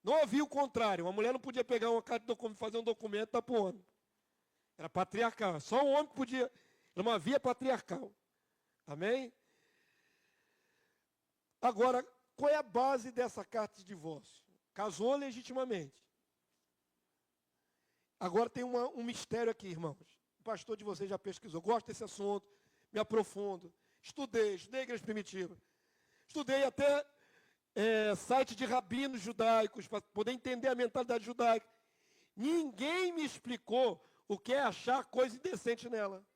S1: Não havia o contrário. Uma mulher não podia pegar uma carta de documento, fazer um documento e dar para o homem. Era patriarcal. Só o homem que podia. Era uma via patriarcal. Amém? Agora, qual é a base dessa carta de divórcio? Casou legitimamente. Agora tem um mistério aqui, irmãos. O pastor de vocês já pesquisou. Gosto desse assunto, me aprofundo. Estudei a igreja primitiva. Estudei até site de rabinos judaicos, para poder entender a mentalidade judaica. Ninguém me explicou o que é achar coisa indecente nela.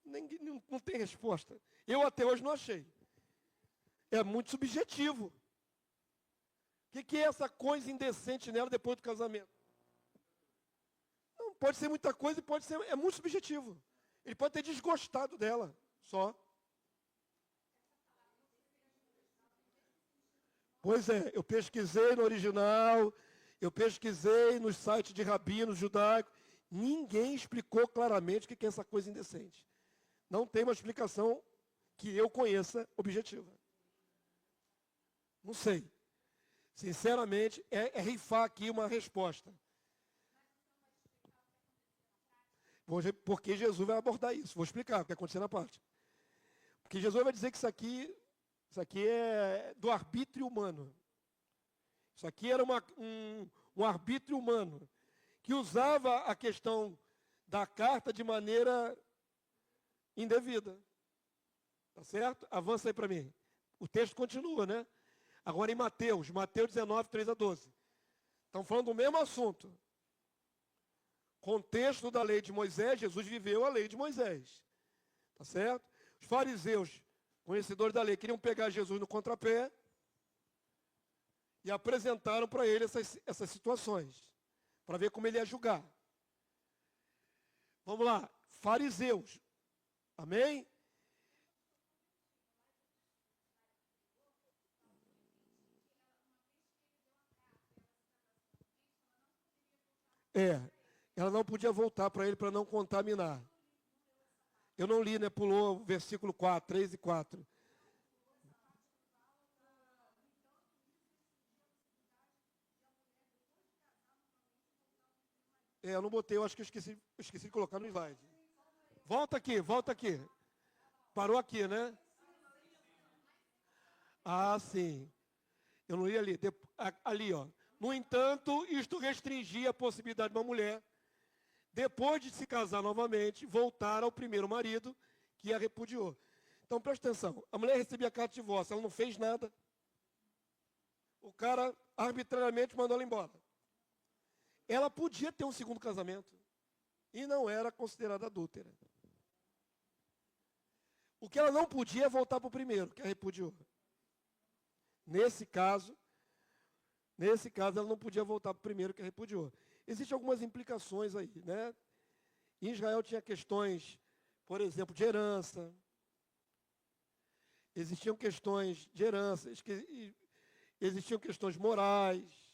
S1: Não tem resposta. Eu até hoje não achei. É muito subjetivo. O que é essa coisa indecente nela depois do casamento? Não, pode ser muita coisa e pode ser. É muito subjetivo. Ele pode ter desgostado dela, só. Pois é, eu pesquisei no original, eu pesquisei nos sites de rabinos judaicos. Ninguém explicou claramente o que é essa coisa indecente. Não tem uma explicação que eu conheça objetiva. Não sei. Sinceramente, é rifar aqui uma resposta. Porque Jesus vai abordar isso. Vou explicar o que aconteceu na parte. Porque Jesus vai dizer que isso aqui é do arbítrio humano. Isso aqui era um arbítrio humano que usava a questão da carta de maneira indevida. Tá certo? Avança aí para mim. O texto continua, né? Agora em Mateus 19, 3 a 12. Estão falando do mesmo assunto. Contexto da lei de Moisés, Jesus viveu a lei de Moisés. Tá certo? Os fariseus, conhecedores da lei, queriam pegar Jesus no contrapé e apresentaram para ele essas situações, para ver como ele ia julgar. Vamos lá, fariseus. Amém? Ela não podia voltar para ele para não contaminar. Eu não li, né? Pulou o versículo 4, 3 e 4. Eu não botei, eu acho que eu esqueci de colocar no slide. Volta aqui. Parou aqui, né? Ah, sim. Eu não li ali. Ali, ó. No entanto, isto restringia a possibilidade de uma mulher, depois de se casar novamente, voltar ao primeiro marido que a repudiou. Então, presta atenção. A mulher recebia a carta de divórcio, ela não fez nada. O cara arbitrariamente mandou ela embora. Ela podia ter um segundo casamento e não era considerada adúltera. O que ela não podia é voltar para o primeiro, que a repudiou. Nesse caso, ela não podia voltar para o primeiro que a repudiou. Existem algumas implicações aí, né? Em Israel tinha questões, por exemplo, de herança. Existiam questões de herança, existiam questões morais.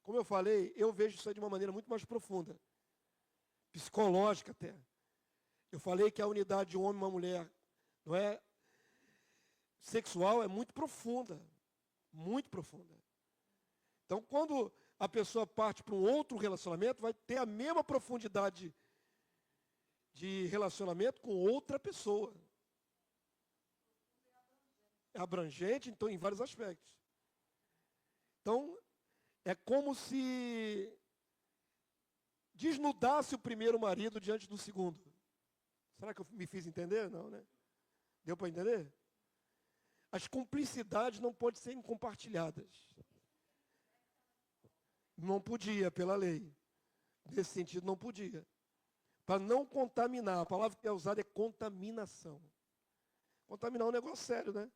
S1: Como eu falei, eu vejo isso aí de uma maneira muito mais profunda, psicológica até. Eu falei que a unidade de um homem e uma mulher, não é, sexual é muito profunda, muito profunda. Então, quando a pessoa parte para um outro relacionamento, vai ter a mesma profundidade de relacionamento com outra pessoa. É abrangente, então, em vários aspectos. Então, é como se desnudasse o primeiro marido diante do segundo. Será que eu me fiz entender? Não, né? Deu para entender? As cumplicidades não podem ser compartilhadas. Não podia, pela lei. Nesse sentido, não podia. Para não contaminar. A palavra que é usada é contaminação. Contaminar é um negócio sério, né?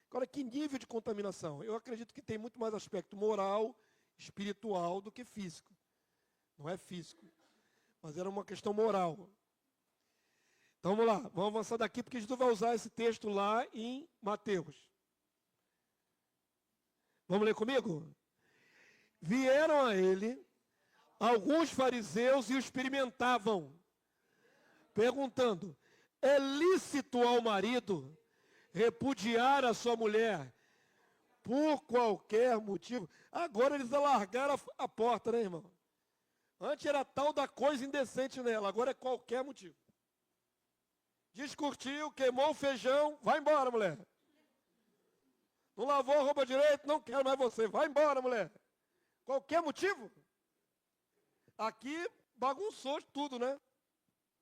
S1: Agora, que nível de contaminação? Eu acredito que tem muito mais aspecto moral, espiritual, do que físico. Não é físico. Mas era uma questão moral. Então vamos lá, vamos avançar daqui, porque Jesus vai usar esse texto lá em Mateus. Vamos ler comigo? Vieram a ele alguns fariseus e o experimentavam, perguntando: é lícito ao marido repudiar a sua mulher por qualquer motivo? Agora eles alargaram a porta, né, irmão? Antes era tal da coisa indecente nela, agora é qualquer motivo. Discutiu, queimou o feijão, vai embora, mulher. Não lavou a roupa direito, não quero mais você, vai embora, mulher. Qualquer motivo? Aqui bagunçou tudo, né?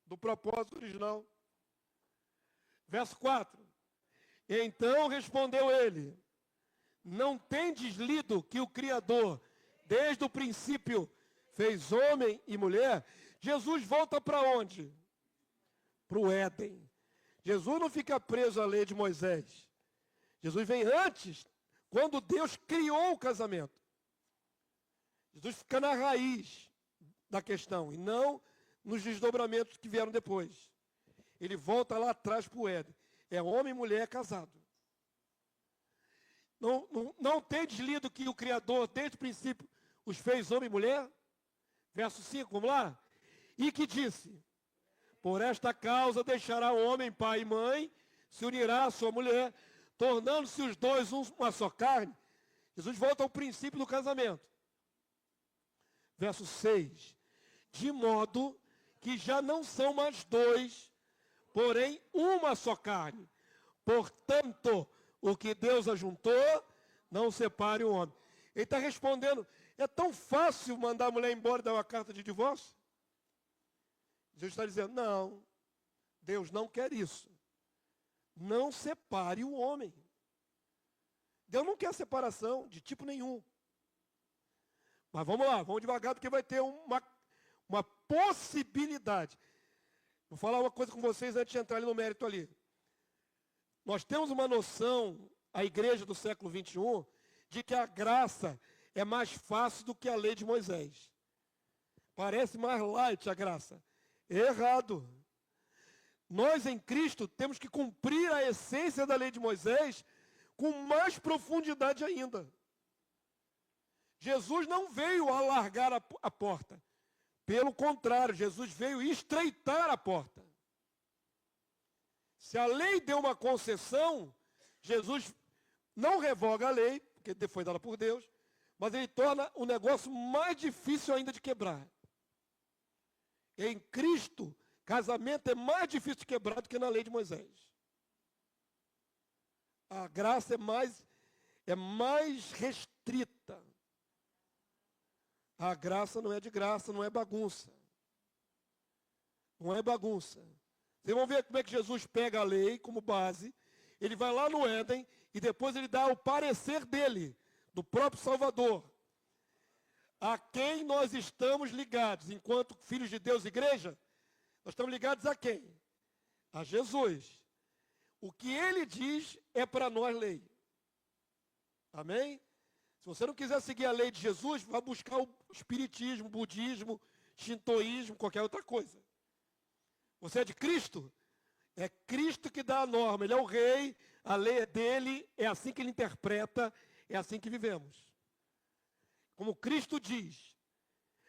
S1: Do propósito original. Verso 4. Então respondeu ele: não tendes lido que o Criador, desde o princípio, fez homem e mulher? Jesus volta para onde? Para o Éden. Jesus não fica preso à lei de Moisés. Jesus vem antes, quando Deus criou o casamento. Jesus fica na raiz da questão, e não nos desdobramentos que vieram depois. Ele volta lá atrás para o Éden. É homem e mulher casado. Não tendes lido que o Criador, desde o princípio, os fez homem e mulher? Verso 5, vamos lá? E que disse: por esta causa deixará o homem pai e mãe, se unirá à sua mulher, tornando-se os dois uma só carne. Jesus volta ao princípio do casamento. Verso 6. De modo que já não são mais dois, porém uma só carne. Portanto, o que Deus ajuntou, não separe o homem. Ele está respondendo: é tão fácil mandar a mulher embora e dar uma carta de divórcio? Jesus está dizendo: não, Deus não quer isso. Não separe o homem. Deus não quer separação de tipo nenhum. Mas vamos lá, vamos devagar, porque vai ter uma possibilidade. Vou falar uma coisa com vocês antes de entrar ali no mérito ali. Nós temos uma noção, a igreja do século 21, de que a graça é mais fácil do que a lei de Moisés. Parece mais light a graça. Errado. Nós em Cristo temos que cumprir a essência da lei de Moisés com mais profundidade ainda. Jesus não veio alargar a porta. Pelo contrário, Jesus veio estreitar a porta. Se a lei deu uma concessão, Jesus não revoga a lei, porque foi dada por Deus, mas ele torna o negócio mais difícil ainda de quebrar. Em Cristo, casamento é mais difícil de quebrar do que na lei de Moisés. A graça é mais restrita. A graça não é de graça, não é bagunça. Não é bagunça. Vocês vão ver como é que Jesus pega a lei como base, ele vai lá no Éden e depois ele dá o parecer dele, do próprio Salvador. A quem nós estamos ligados, enquanto filhos de Deus, igreja, nós estamos ligados a quem? A Jesus. O que ele diz é para nós lei. Amém? Se você não quiser seguir a lei de Jesus, vá buscar o espiritismo, o budismo, shintoísmo, qualquer outra coisa. Você é de Cristo? É Cristo que dá a norma, ele é o rei, a lei é dele, é assim que ele interpreta, é assim que vivemos. Como Cristo diz.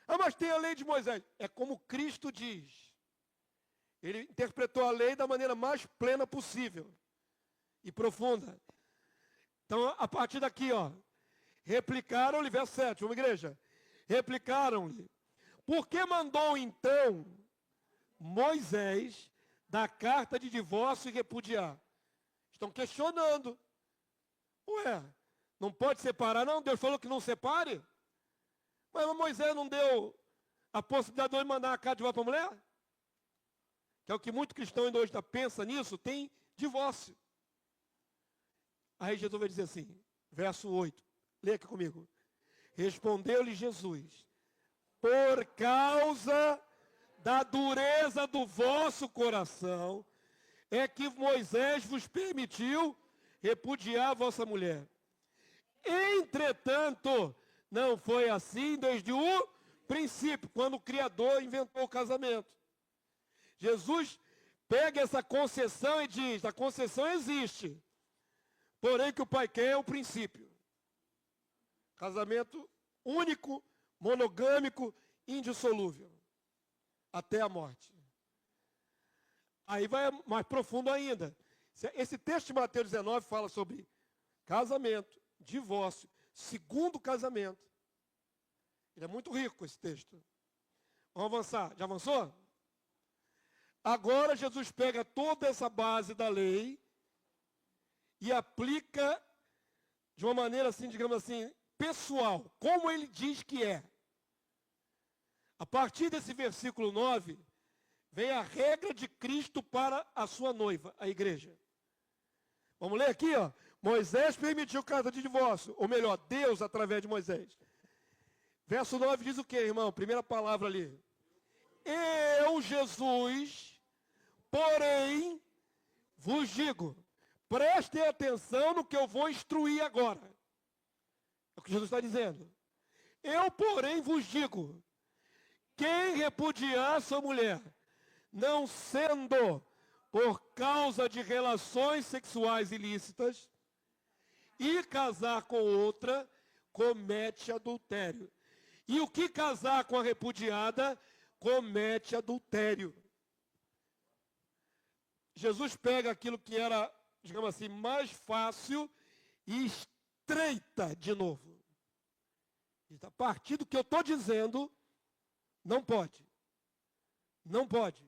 S1: Ah, mas tem a lei de Moisés. É como Cristo diz. Ele interpretou a lei da maneira mais plena possível e profunda. Então, a partir daqui, replicaram-lhe, verso 7, vamos igreja. Replicaram-lhe: por que mandou então Moisés dar carta de divórcio e repudiar? Estão questionando. Ué, não pode separar não? Deus falou que não separe? Mas Moisés não deu a possibilidade de mandar a carta de divórcio para a mulher? Que é o que muito cristão ainda hoje pensa nisso, tem divórcio. Aí Jesus vai dizer assim, verso 8, leia aqui comigo. Respondeu-lhe Jesus, por causa da dureza do vosso coração, é que Moisés vos permitiu repudiar a vossa mulher. Entretanto, não foi assim desde o princípio, quando o Criador inventou o casamento. Jesus pega essa concessão e diz, a concessão existe, porém o que o Pai quer é o princípio. Casamento único, monogâmico, indissolúvel, até a morte. Aí vai mais profundo ainda. Esse texto de Mateus 19 fala sobre casamento, divórcio, segundo casamento. Ele é muito rico esse texto. Vamos avançar. Já avançou? Agora Jesus pega toda essa base da lei e aplica de uma maneira assim, digamos assim, pessoal, como ele diz que é. A partir desse versículo 9, vem a regra de Cristo para a sua noiva, a igreja. Vamos ler aqui, ó. Moisés permitiu carta de divórcio, ou melhor, Deus através de Moisés. Verso 9 diz o quê, irmão? Primeira palavra ali. Eu, Jesus, porém, vos digo, prestem atenção no que eu vou instruir agora. É o que Jesus está dizendo. Eu, porém, vos digo, quem repudiar sua mulher, não sendo por causa de relações sexuais ilícitas, e casar com outra, comete adultério. E o que casar com a repudiada, comete adultério. Jesus pega aquilo que era, digamos assim, mais fácil e estreita de novo. A partir do que eu estou dizendo, não pode. Não pode.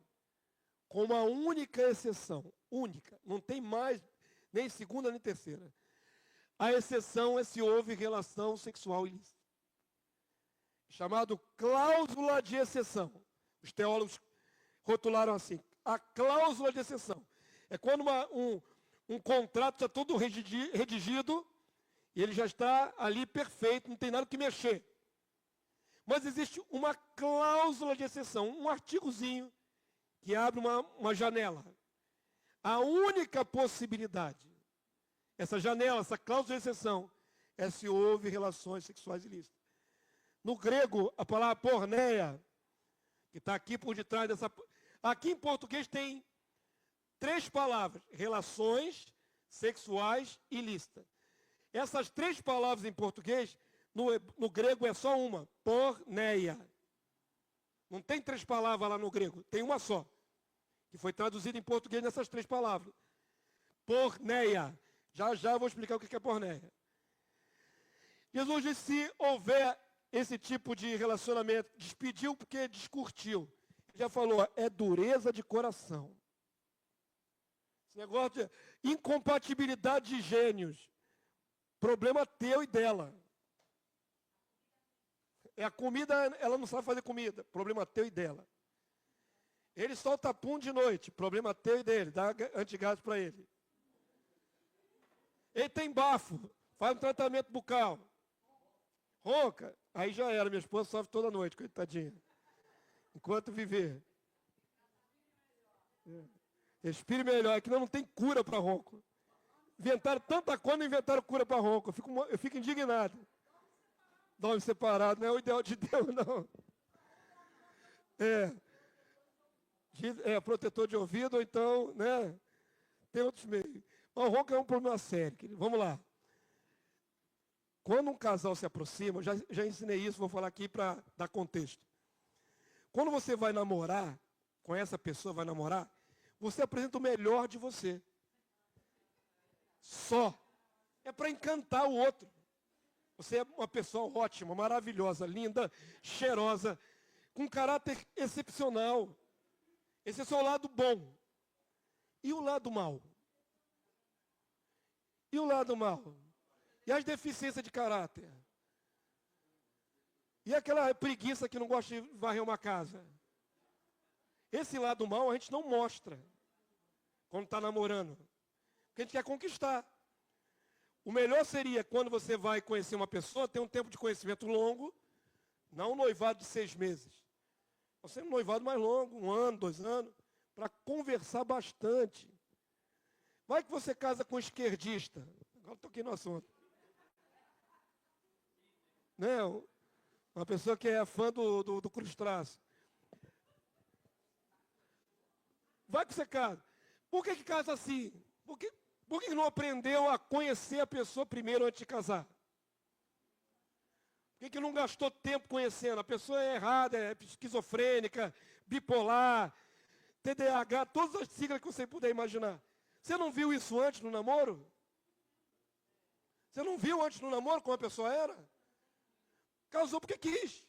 S1: Com uma única exceção. Única. Não tem mais, nem segunda, nem terceira. A exceção é se houve relação sexual ilícita. Chamado cláusula de exceção. Os teólogos rotularam assim. A cláusula de exceção. É quando um contrato está todo redigido e ele já está ali perfeito, não tem nada que mexer. Mas existe uma cláusula de exceção, um artigozinho que abre uma janela. A única possibilidade, essa janela, essa cláusula de exceção, é se houve relações sexuais ilícitas. No grego, a palavra porneia, que está aqui por detrás dessa... Aqui em português tem 3 palavras, relações sexuais ilícitas. Essas 3 palavras em português, no grego é só uma, porneia. Não tem 3 palavras lá no grego, tem uma só, que foi traduzida em português nessas 3 palavras. Porneia. Já já eu vou explicar o que é porneia. Jesus disse, se houver esse tipo de relacionamento, despediu porque descurtiu. Ele já falou, é dureza de coração. Esse negócio de incompatibilidade de gênios. Problema teu e dela. É a comida, ela não sabe fazer comida. Problema teu e dela. Ele solta pum de noite. Problema teu e dele. Dá antigás para ele. Ele tem bafo. Faz um tratamento bucal. Ronca. Aí já era. Minha esposa sofre toda noite, coitadinha. Enquanto viver. Respire melhor. Aqui não tem cura para ronco. Inventaram tanta coisa, não inventaram cura para ronco. Eu fico indignado. Dorme separado, não é o ideal de Deus, não. Protetor de ouvido, ou então, né? Tem outros meios. Mas o ronco é um problema sério, querido. Vamos lá. Quando um casal se aproxima, já ensinei isso, vou falar aqui para dar contexto. Quando você vai namorar, com essa pessoa vai namorar, você apresenta o melhor de você. Só. É para encantar o outro. Você é uma pessoa ótima, maravilhosa, linda, cheirosa, com caráter excepcional. Esse é o seu lado bom. E o lado mau? E o lado mau? E as deficiências de caráter? E aquela preguiça que não gosta de varrer uma casa? Esse lado mau a gente não mostra quando está namorando. Porque a gente quer conquistar. O melhor seria, quando você vai conhecer uma pessoa, ter um tempo de conhecimento longo, não um noivado de 6 meses. Você é um noivado mais longo, 1 ano, 2 anos, para conversar bastante. Vai que você casa com um esquerdista. Agora estou aqui no assunto. Né? Uma pessoa que é fã do Cruz Traço. Vai que você casa. Por que casa assim? Por que não aprendeu a conhecer a pessoa primeiro antes de casar? Por que não gastou tempo conhecendo? A pessoa é errada, é esquizofrênica, bipolar, TDAH, todas as siglas que você puder imaginar. Você não viu isso antes no namoro? Você não viu antes no namoro como a pessoa era? Casou porque quis.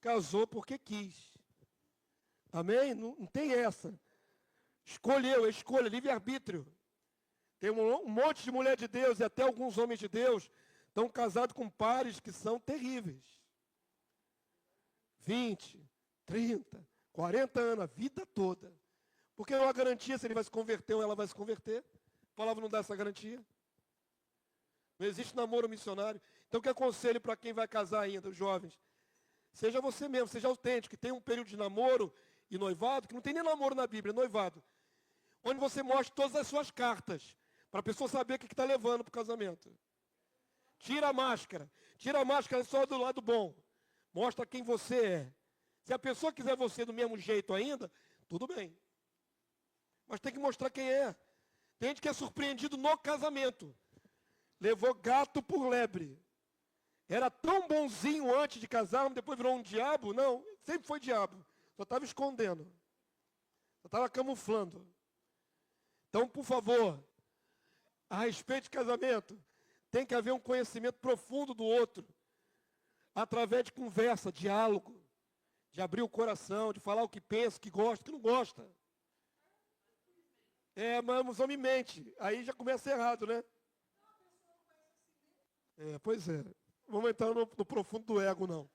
S1: Casou porque quis. Amém? Não tem essa. Escolheu, escolha, livre-arbítrio. Tem um monte de mulher de Deus e até alguns homens de Deus estão casados com pares que são terríveis. 20, 30, 40 anos, a vida toda. Porque não há garantia se ele vai se converter ou ela vai se converter. A palavra não dá essa garantia. Não existe namoro missionário. Então, que aconselho para quem vai casar ainda, os jovens? Seja você mesmo, seja autêntico, que tem um período de namoro e noivado, que não tem nem namoro na Bíblia, é noivado. Onde você mostra todas as suas cartas, para a pessoa saber o que está levando para o casamento. Tira a máscara só do lado bom. Mostra quem você é. Se a pessoa quiser você do mesmo jeito ainda, tudo bem. Mas tem que mostrar quem é. Tem gente que é surpreendido no casamento. Levou gato por lebre. Era tão bonzinho antes de casar, mas depois virou um diabo? Não, sempre foi diabo. Só estava escondendo. Só estava camuflando. Então, por favor, a respeito de casamento, tem que haver um conhecimento profundo do outro. Através de conversa, diálogo. De abrir o coração, de falar o que pensa, o que gosta, o que não gosta. Mas os homens mentem. Aí já começa errado, né? Pois é. Vamos entrar no profundo do ego, não.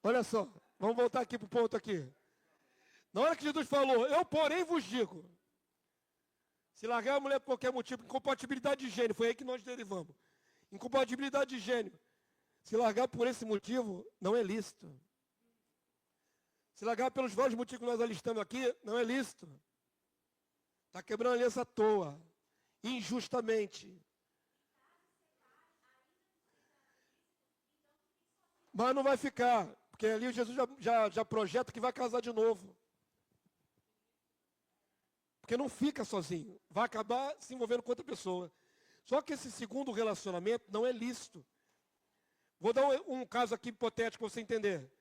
S1: Olha só, vamos voltar aqui para o ponto aqui. Na hora que Jesus falou, eu porém vos digo, se largar a mulher por qualquer motivo, incompatibilidade de gênero, foi aí que nós derivamos. Incompatibilidade de gênero. Se largar por esse motivo, não é lícito. Se largar pelos vários motivos que nós alistamos aqui, não é lícito. Está quebrando a aliança à toa, injustamente. Mas não vai ficar, porque ali Jesus já projeta que vai casar de novo. Porque não fica sozinho, vai acabar se envolvendo com outra pessoa. Só que esse segundo relacionamento não é lícito. Vou dar um caso aqui hipotético para você entender.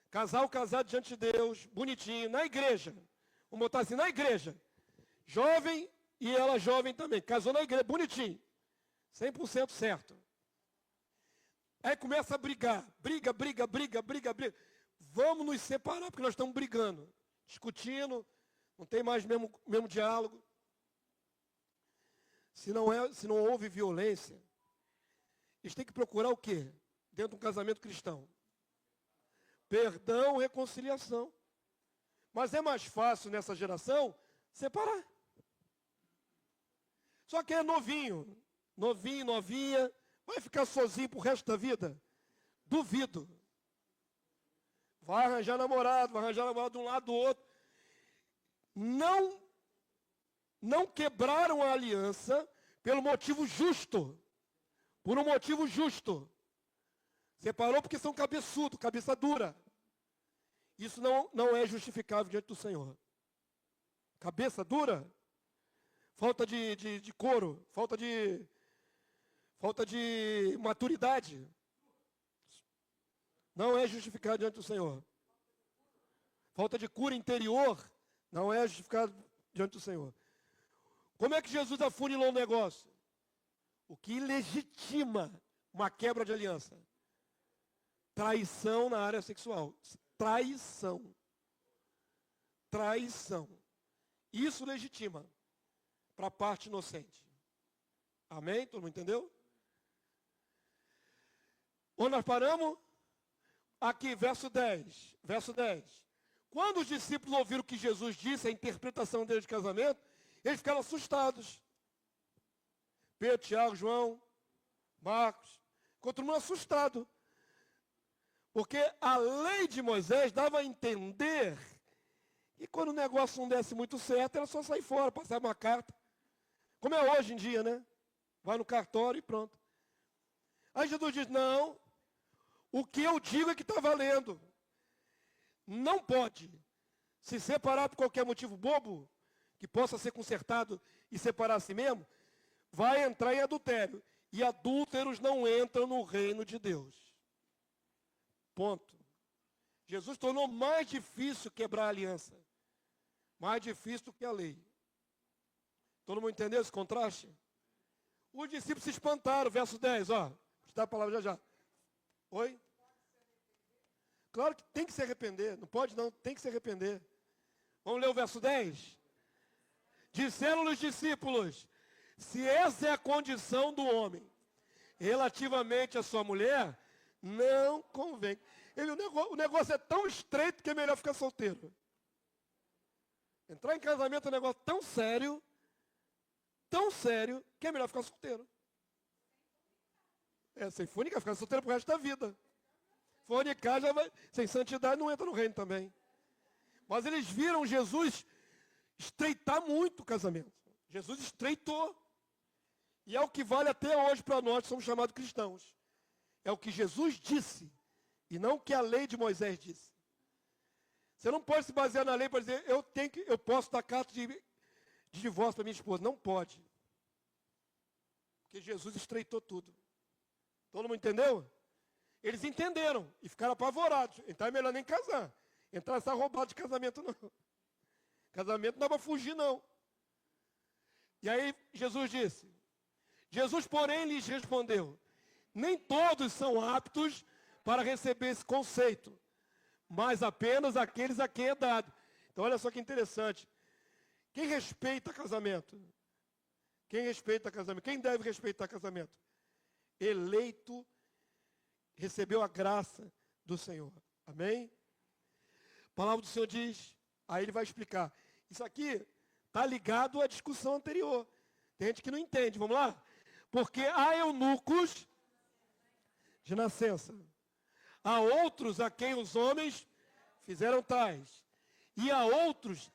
S1: Casal casado diante de Deus, bonitinho, na igreja. Vamos botar assim, na igreja. Jovem e ela jovem também. Casou na igreja, bonitinho. 100% certo. Aí começa a brigar. Briga. Vamos nos separar, porque nós estamos brigando. Discutindo, não tem mais mesmo diálogo. Se não houve violência, eles têm que procurar o quê? Dentro de um casamento cristão. Perdão, reconciliação. Mas é mais fácil nessa geração separar. Só que é novinho, novinha, vai ficar sozinho pro resto da vida? Duvido. Vai arranjar namorado de um lado do outro. Não quebraram a aliança pelo motivo justo. Por um motivo justo. Separou porque são cabeçudo, cabeça dura. Isso não é justificável diante do Senhor. Cabeça dura, falta de couro, falta de maturidade. Não é justificado diante do Senhor. Falta de cura interior, não é justificado diante do Senhor. Como é que Jesus afunilou o negócio? O que legitima uma quebra de aliança? Traição na área sexual. Traição. Isso legitima para a parte inocente. Amém? Todo mundo entendeu? Onde nós paramos? Aqui, verso 10. Verso 10. Quando os discípulos ouviram o que Jesus disse, a interpretação deles de casamento, eles ficaram assustados. Pedro, Tiago, João, Marcos, ficou todo mundo assustado. Porque a lei de Moisés dava a entender que quando o negócio não desse muito certo, era só sair fora, passar uma carta. Como é hoje em dia, né? Vai no cartório e pronto. Aí Jesus diz, não, o que eu digo é que está valendo. Não pode se separar por qualquer motivo bobo, que possa ser consertado e separar a si mesmo, vai entrar em adultério. E adúlteros não entram no reino de Deus. Ponto. Jesus tornou mais difícil quebrar a aliança. Mais difícil do que a lei. Todo mundo entendeu esse contraste? Os discípulos se espantaram, verso 10, ó. Vou te dar a palavra já. Oi? Claro que tem que se arrepender. Não pode não, tem que se arrepender. Vamos ler o verso 10? Disseram-lhe os discípulos, se essa é a condição do homem, relativamente à sua mulher, não convém. O negócio é tão estreito que é melhor ficar solteiro. Entrar em casamento é um negócio tão sério, que é melhor ficar solteiro. Sem fornicar, ficar solteiro pro resto da vida. Fornicar já vai, sem santidade não entra no reino também. Mas eles viram Jesus estreitar muito o casamento. Jesus estreitou. E é o que vale até hoje para nós que somos chamados cristãos. É o que Jesus disse, e não o que a lei de Moisés disse. Você não pode se basear na lei para dizer, eu posso dar carta de divórcio para minha esposa. Não pode. Porque Jesus estreitou tudo. Todo mundo entendeu? Eles entenderam e ficaram apavorados. Então é melhor nem casar. Entrar nessa roubada de casamento não. Casamento não dá para fugir não. E aí Jesus disse. Jesus, porém, lhes respondeu. Nem todos são aptos para receber esse conceito. Mas apenas aqueles a quem é dado. Então olha só que interessante. Quem respeita casamento? Quem respeita casamento? Quem deve respeitar casamento? Eleito, recebeu a graça do Senhor. Amém? A palavra do Senhor diz, aí ele vai explicar. Isso aqui está ligado à discussão anterior. Tem gente que não entende, vamos lá? Porque há eunucos de nascença. Há outros a quem os homens fizeram tais. E há outros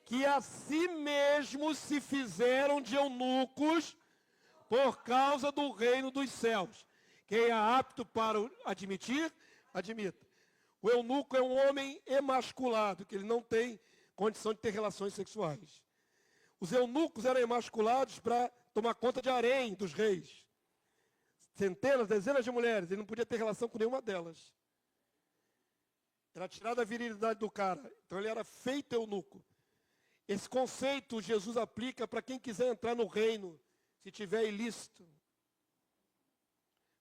S1: que a si mesmos se fizeram de eunucos por causa do reino dos céus. Quem é apto para admitir, admita. O eunuco é um homem emasculado, que ele não tem condição de ter relações sexuais. Os eunucos eram emasculados para tomar conta de harém dos reis. Centenas, dezenas de mulheres, ele não podia ter relação com nenhuma delas. Era tirada a virilidade do cara. Então ele era feito eunuco. Esse conceito Jesus aplica para quem quiser entrar no reino, se tiver ilícito.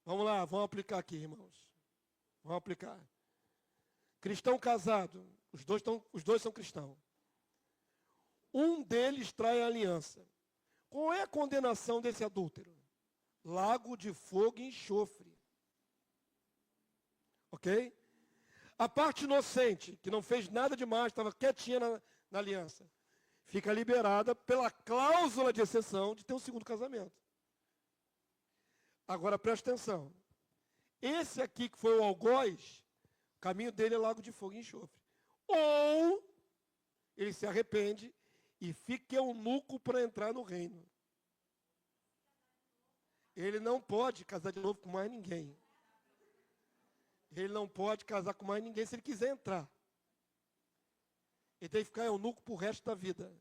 S1: Vamos lá, vamos aplicar aqui, irmãos. Vamos aplicar. Cristão casado, os dois são cristãos. Um deles trai a aliança. Qual é a condenação desse adúltero? Lago de fogo e enxofre. Ok? A parte inocente, que não fez nada demais, estava quietinha na aliança, fica liberada pela cláusula de exceção de ter um segundo casamento. Agora presta atenção. Esse aqui que foi o algoz, o caminho dele é lago de fogo e enxofre. Ou ele se arrepende e fica eunuco para entrar no reino. Ele não pode casar de novo com mais ninguém. Ele não pode casar com mais ninguém se ele quiser entrar. Ele tem que ficar eunuco para o resto da vida.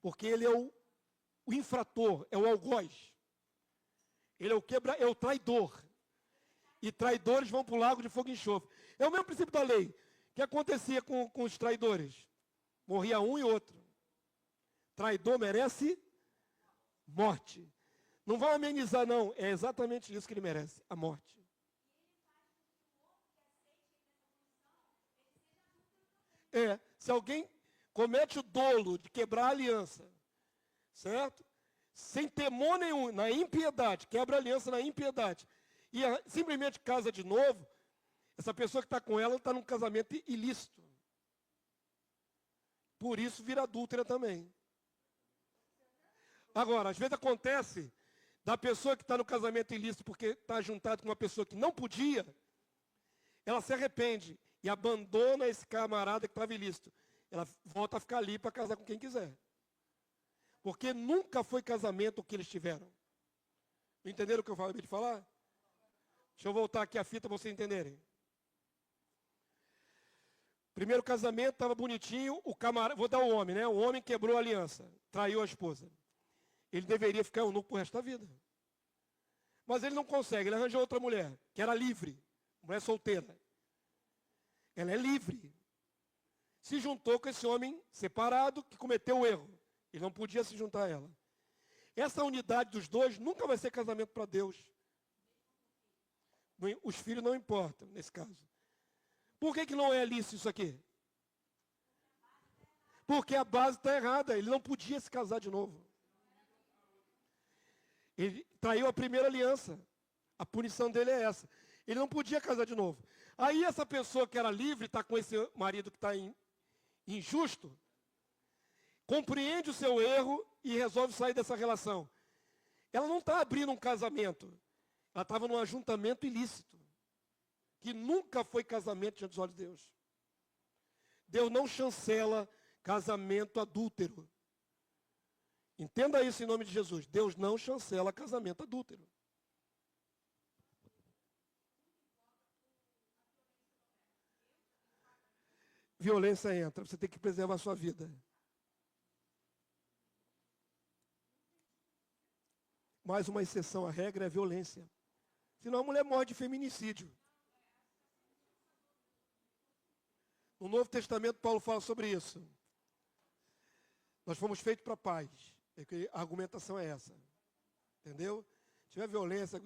S1: Porque ele é o infrator, é o algoz. Ele é o traidor. E traidores vão para o lago de fogo e enxofre. É o mesmo princípio da lei. O que acontecia com os traidores? Morria um e outro. Traidor merece morte. Não vão amenizar, não. É exatamente isso que ele merece, a morte. Se alguém comete o dolo de quebrar a aliança, certo? Sem temor nenhum, na impiedade, quebra a aliança na impiedade, e simplesmente casa de novo, Essa pessoa que está com ela está num casamento ilícito. Por isso vira adúltera também. Agora, às vezes acontece da pessoa que está no casamento ilícito porque está juntado com uma pessoa que não podia, ela se arrepende e abandona esse camarada que estava ilícito. Ela volta a ficar ali para casar com quem quiser. Porque nunca foi casamento o que eles tiveram. Entenderam o que eu acabei de falar? Deixa eu voltar aqui a fita para vocês entenderem. Primeiro casamento, estava bonitinho, o camarada, vou dar o homem, né? O homem quebrou a aliança, traiu a esposa. Ele deveria ficar eunuco pro resto da vida. Mas ele não consegue, ele arranjou outra mulher, que era livre, mulher solteira. Ela é livre. Se juntou com esse homem separado que cometeu o erro. Ele não podia se juntar a ela. Essa unidade dos dois nunca vai ser casamento para Deus. Os filhos não importam, nesse caso. Por que não é lícito isso aqui? Porque a base está errada. Ele não podia se casar de novo. Ele traiu a primeira aliança. A punição dele é essa. Ele não podia casar de novo. Aí essa pessoa que era livre, está com esse marido que está injusto, compreende o seu erro e resolve sair dessa relação. Ela não está abrindo um casamento. Ela estava num ajuntamento ilícito. Que nunca foi casamento diante dos olhos de Deus. Deus não chancela casamento adúltero. Entenda isso em nome de Jesus. Deus não chancela casamento adúltero. Violência entra, você tem que preservar a sua vida. Mais uma exceção à regra é a violência. Senão a mulher morre de feminicídio. No Novo Testamento, Paulo fala sobre isso. Nós fomos feitos para paz. A argumentação é essa. Entendeu? Se tiver violência,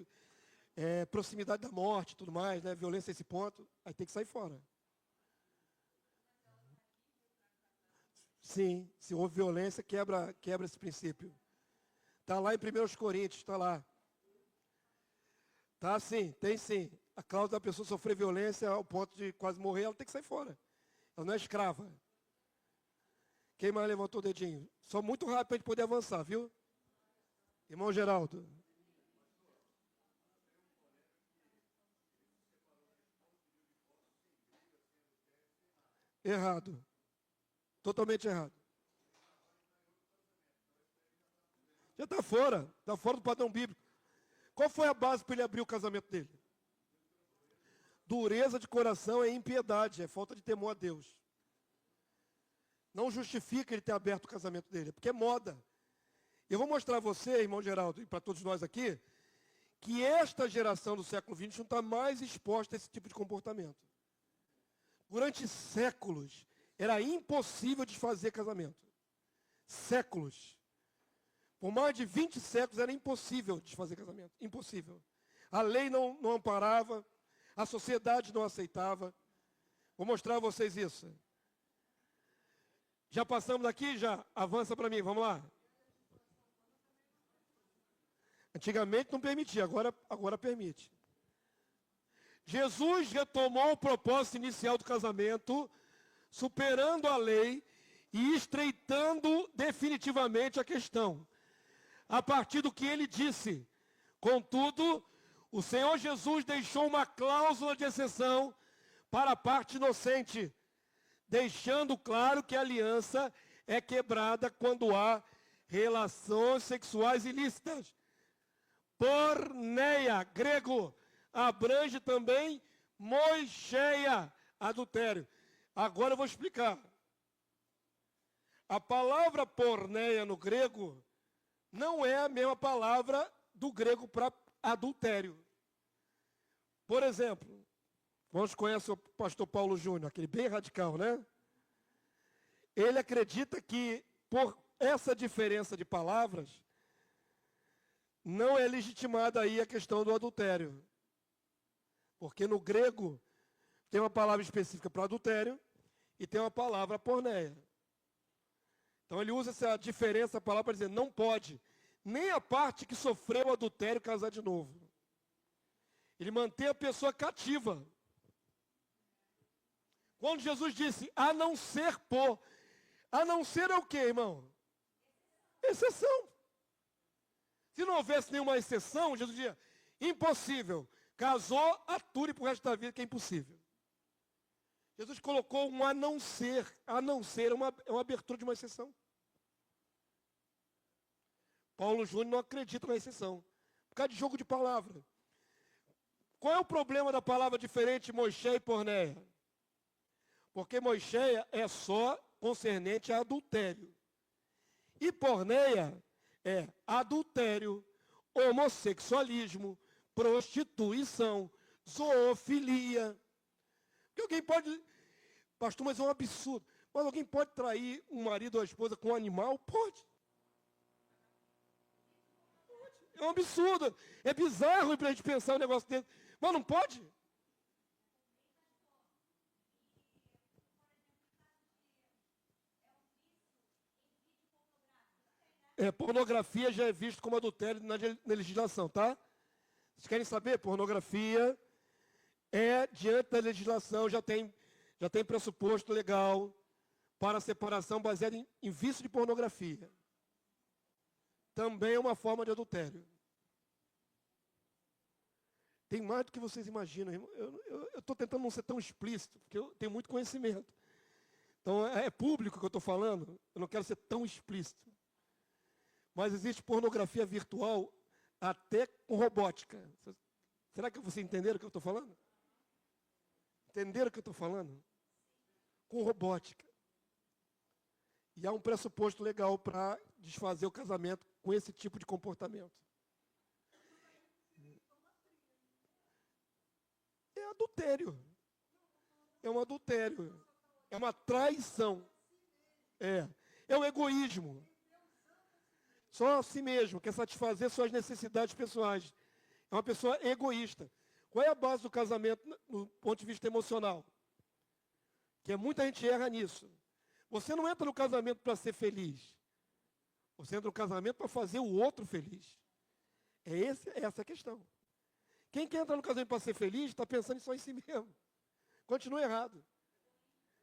S1: proximidade da morte, tudo mais, né? Violência a esse ponto, aí tem que sair fora. Sim, se houve violência, quebra esse princípio. Está lá em 1 Coríntios, está lá. Tá sim, tem sim. A cláusula da pessoa sofrer violência ao ponto de quase morrer, ela tem que sair fora. Ela não é escrava. Quem mais levantou o dedinho? Só muito rápido para a gente poder avançar, viu? Irmão Geraldo. Errado. Totalmente errado. Já está fora do padrão bíblico. Qual foi a base para ele abrir o casamento dele? Dureza de coração é impiedade, é falta de temor a Deus. Não justifica ele ter aberto o casamento dele, porque é moda. Eu vou mostrar a você, irmão Geraldo, e para todos nós aqui, que esta geração do século XX não está mais exposta a esse tipo de comportamento. Durante séculos, era impossível desfazer casamento. Séculos. Por mais de 20 séculos era impossível desfazer casamento. Impossível. A lei não amparava, a sociedade não aceitava. Vou mostrar a vocês isso. Já passamos aqui? Já? Avança para mim, vamos lá. Antigamente não permitia, agora permite. Jesus retomou o propósito inicial do casamento, superando a lei e estreitando definitivamente a questão. A partir do que ele disse. Contudo, o Senhor Jesus deixou uma cláusula de exceção para a parte inocente, deixando claro que a aliança é quebrada quando há relações sexuais ilícitas. Porneia, grego, abrange também moicheia, adultério. Agora eu vou explicar. A palavra porneia no grego não é a mesma palavra do grego para adultério. Por exemplo, vamos conhecer o pastor Paulo Júnior, aquele bem radical, né? Ele acredita que, por essa diferença de palavras, não é legitimada aí a questão do adultério. Porque no grego tem uma palavra específica para adultério e tem uma palavra porneia. Então ele usa essa diferença, a palavra, para dizer, não pode nem a parte que sofreu adultério casar de novo. Ele mantém a pessoa cativa. Quando Jesus disse, a não ser por. A não ser é o quê, irmão? Exceção. Se não houvesse nenhuma exceção, Jesus dizia, impossível. Casou, ature para o resto da vida, que é impossível. Jesus colocou um a não ser. A não ser é uma abertura de uma exceção. Paulo Júnior não acredita na exceção. Por causa de jogo de palavra. Qual é o problema da palavra diferente Moisés e porneia? Porque Moisés é só concernente a adultério. E porneia é adultério, homossexualismo, prostituição, zoofilia. Porque alguém pode, pastor, mas é um absurdo. Mas alguém pode trair um marido ou a esposa com um animal? Pode. É um absurdo. É bizarro para a gente pensar um negócio desse. Mas não pode? Pornografia já é visto como adultério na legislação, tá? Vocês querem saber? Pornografia diante da legislação, já tem pressuposto legal para a separação baseada em vício de pornografia. Também é uma forma de adultério. Tem mais do que vocês imaginam. Eu estou tentando não ser tão explícito, porque eu tenho muito conhecimento. Então, é público que eu estou falando, eu não quero ser tão explícito. Mas existe pornografia virtual até com robótica. Será que vocês entenderam o que eu estou falando? Entenderam o que eu estou falando? Com robótica. E há um pressuposto legal para desfazer o casamento com esse tipo de comportamento. É adultério. É um adultério. É uma traição. É um egoísmo. Só a si mesmo, quer satisfazer suas necessidades pessoais. É uma pessoa egoísta. Qual é a base do casamento no ponto de vista emocional? Que muita gente erra nisso. Você não entra no casamento para ser feliz. Você entra no casamento para fazer o outro feliz. Essa a questão. Quem quer entrar no casamento para ser feliz está pensando só em si mesmo. Continua errado.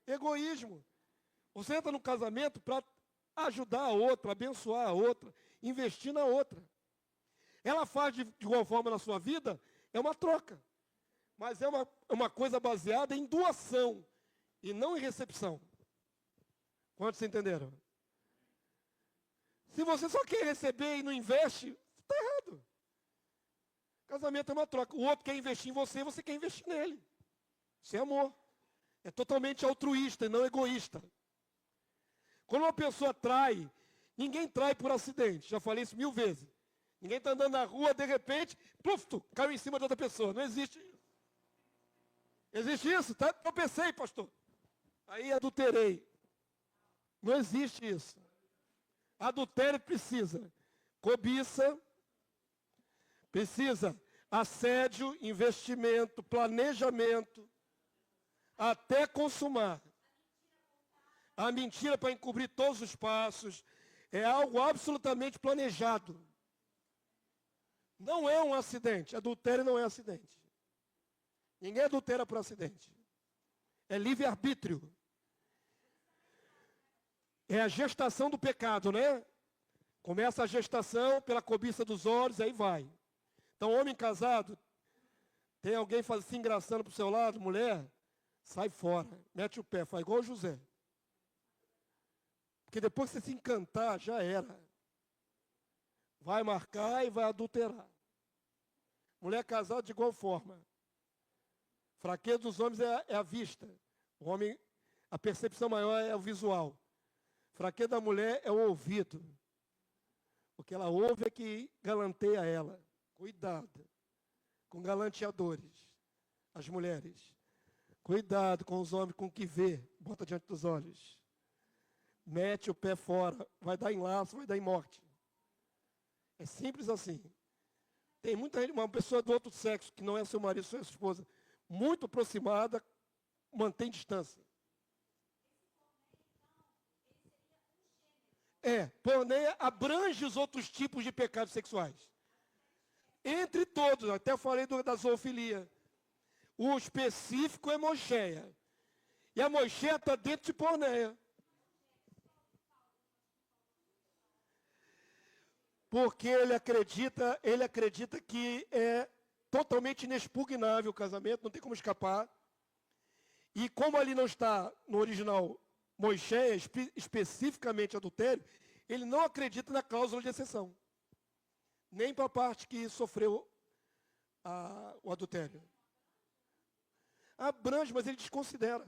S1: Egoísmo. Você entra no casamento para ajudar a outra, abençoar a outra, investir na outra. Ela faz de igual forma na sua vida, é uma troca. Mas é uma coisa baseada em doação e não em recepção. Quantos entenderam? Se você só quer receber e não investe, está errado. Casamento é uma troca. O outro quer investir em você, você quer investir nele. Isso é amor. É totalmente altruísta e não egoísta. Quando uma pessoa trai, ninguém trai por acidente. Já falei isso 1000 vezes. Ninguém está andando na rua, de repente, pluf, caiu em cima de outra pessoa. Não existe isso. Existe isso? Tá? Tropecei, pastor. Aí adulterei. Não existe isso. Adultério precisa cobiça, precisa assédio, investimento, planejamento, até consumar. A mentira para encobrir todos os passos é algo absolutamente planejado. Não é um acidente. Adultério não é acidente. Ninguém adultera por acidente. É livre-arbítrio. É a gestação do pecado, né? Começa a gestação pela cobiça dos olhos, aí vai. Então, homem casado, tem alguém se engraçando para o seu lado, mulher, sai fora, mete o pé, faz igual o José. Porque depois que você se encantar, já era. Vai marcar e vai adulterar. Mulher casada de igual forma. Fraqueza dos homens é a vista. O homem, a percepção maior é o visual. Fraqueza da mulher é o ouvido. Porque ela ouve é que galanteia ela. Cuidado com galanteadores, as mulheres. Cuidado com os homens com o que vê, bota diante dos olhos. Mete o pé fora, vai dar em laço, vai dar em morte. É simples assim. Tem muita gente, uma pessoa do outro sexo, que não é seu marido, sua esposa, muito aproximada, mantém distância. Porneia abrange os outros tipos de pecados sexuais. Entre todos, até eu falei da zoofilia. O específico é mocheia. E a Moisés está dentro de Porneia. Porque ele acredita que é totalmente inexpugnável o casamento, não tem como escapar. E como ali não está no original Moisés, especificamente adultério, ele não acredita na cláusula de exceção. Nem para a parte que sofreu o adultério. Abrange, mas ele desconsidera.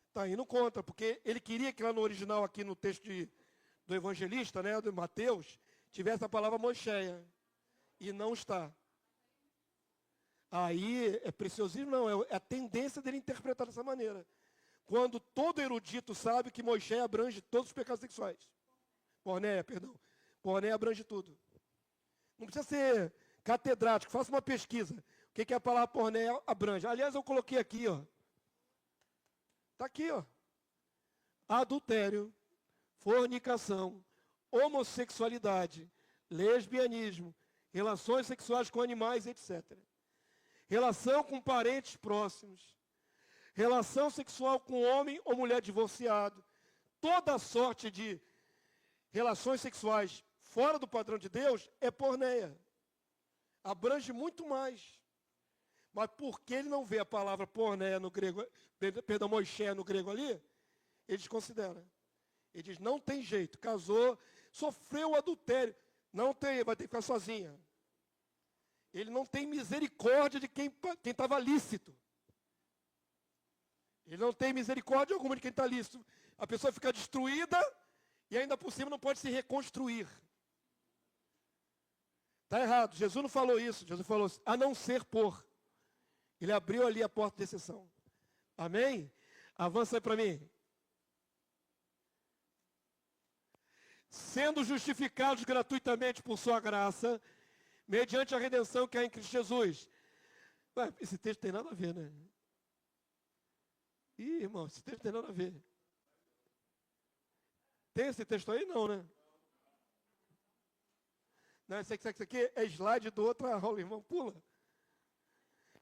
S1: Está indo contra, porque ele queria que lá no original, aqui no texto do evangelista, né, do Mateus, tivesse a palavra Moisés. E não está. Aí é preciosismo, não, é a tendência dele interpretar dessa maneira. Quando todo erudito sabe que Moisés abrange todos os pecados sexuais. Porneia, perdão. Porneia abrange tudo. Não precisa ser catedrático, faça uma pesquisa. O que a palavra porneia abrange? Aliás, eu coloquei aqui, ó. Está aqui, ó. Adultério, fornicação, homossexualidade, lesbianismo, relações sexuais com animais, etc. Relação com parentes próximos, relação sexual com homem ou mulher divorciado, toda sorte de relações sexuais fora do padrão de Deus é porneia. Abrange muito mais. Mas porque ele não vê a palavra porneia no grego, perdão, Moisés no grego ali, ele desconsidera. Ele diz, não tem jeito, casou, sofreu adultério, não tem, vai ter que ficar sozinha. Ele não tem misericórdia de quem estava lícito. Ele não tem misericórdia alguma de quem está lícito. A pessoa fica destruída e ainda por cima não pode se reconstruir. Está errado. Jesus não falou isso. Jesus falou, a não ser por. Ele abriu ali a porta de exceção. Amém? Avança aí para mim. Sendo justificados gratuitamente por sua graça, mediante a redenção que há em Cristo Jesus. Ué, esse texto tem nada a ver, né? Ih, irmão, esse texto tem nada a ver. Tem esse texto aí? Não, né? Não, esse aqui é slide do outro aula, irmão, pula.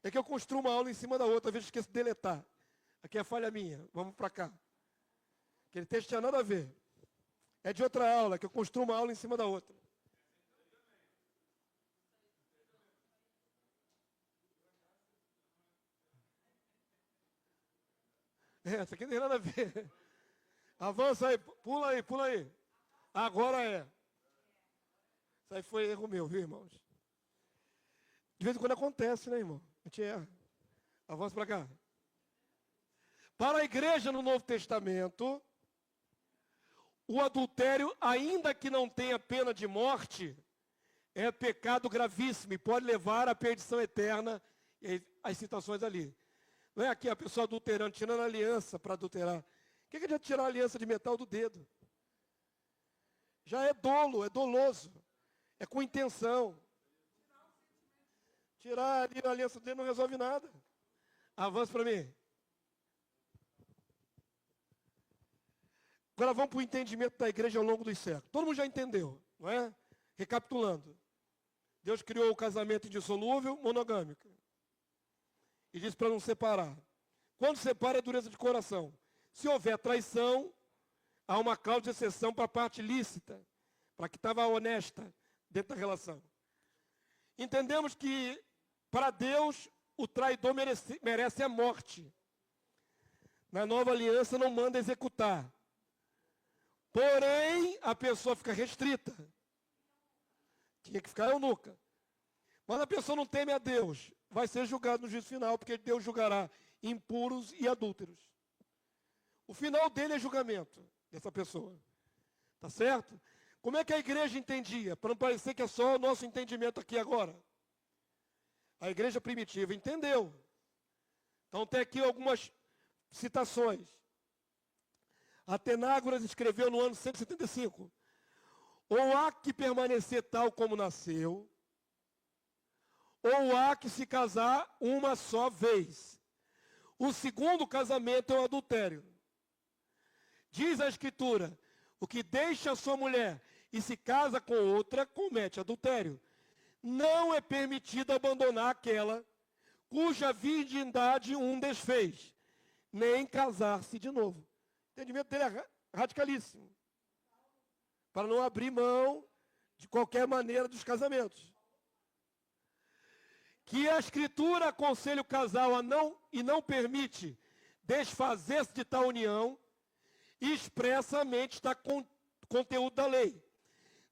S1: É que eu construo uma aula em cima da outra, às vezes esqueço de deletar. Aqui é falha minha, vamos para cá. Aquele texto tinha nada a ver. É de outra aula, que eu construo uma aula em cima da outra. Essa aqui não tem nada a ver. Avança aí, pula aí, pula aí. Agora é. Isso aí foi erro meu, viu, irmãos? De vez em quando acontece, né, irmão? A gente erra. Avança para cá. Para a igreja no Novo Testamento, o adultério, ainda que não tenha pena de morte, é pecado gravíssimo e pode levar à perdição eterna, e as citações ali. Não é aqui a pessoa adulterando, tirando a aliança para adulterar. O que adianta tirar a aliança de metal do dedo? Já é dolo, é doloso. É com intenção. Tirar ali a aliança do dedo não resolve nada. Avança para mim. Agora vamos para o entendimento da igreja ao longo dos séculos. Todo mundo já entendeu, não é? Recapitulando. Deus criou o casamento indissolúvel, monogâmico. E disse para não separar. Quando separa é dureza de coração. Se houver traição, há uma cláusula de exceção para a parte lícita, para que estava honesta dentro da relação. Entendemos que para Deus o traidor merece a morte. Na nova aliança não manda executar. Porém, a pessoa fica restrita. Tinha que ficar eunuca. Mas a pessoa não teme a Deus. Vai ser julgado no juízo final, porque Deus julgará impuros e adúlteros. O final dele é julgamento dessa pessoa. Tá certo? Como é que a igreja entendia? Para não parecer que é só o nosso entendimento aqui agora. A igreja primitiva entendeu. Então tem aqui algumas citações. Atenágoras escreveu no ano 175. Ou há que permanecer tal como nasceu, ou há que se casar uma só vez. O segundo casamento é o adultério. Diz a Escritura, o que deixa a sua mulher e se casa com outra, comete adultério. Não é permitido abandonar aquela cuja virgindade um desfez, nem casar-se de novo. O entendimento dele é radicalíssimo. Para não abrir mão de qualquer maneira dos casamentos. Que a Escritura aconselha o casal a não permite desfazer-se de tal união, expressamente está conteúdo da lei.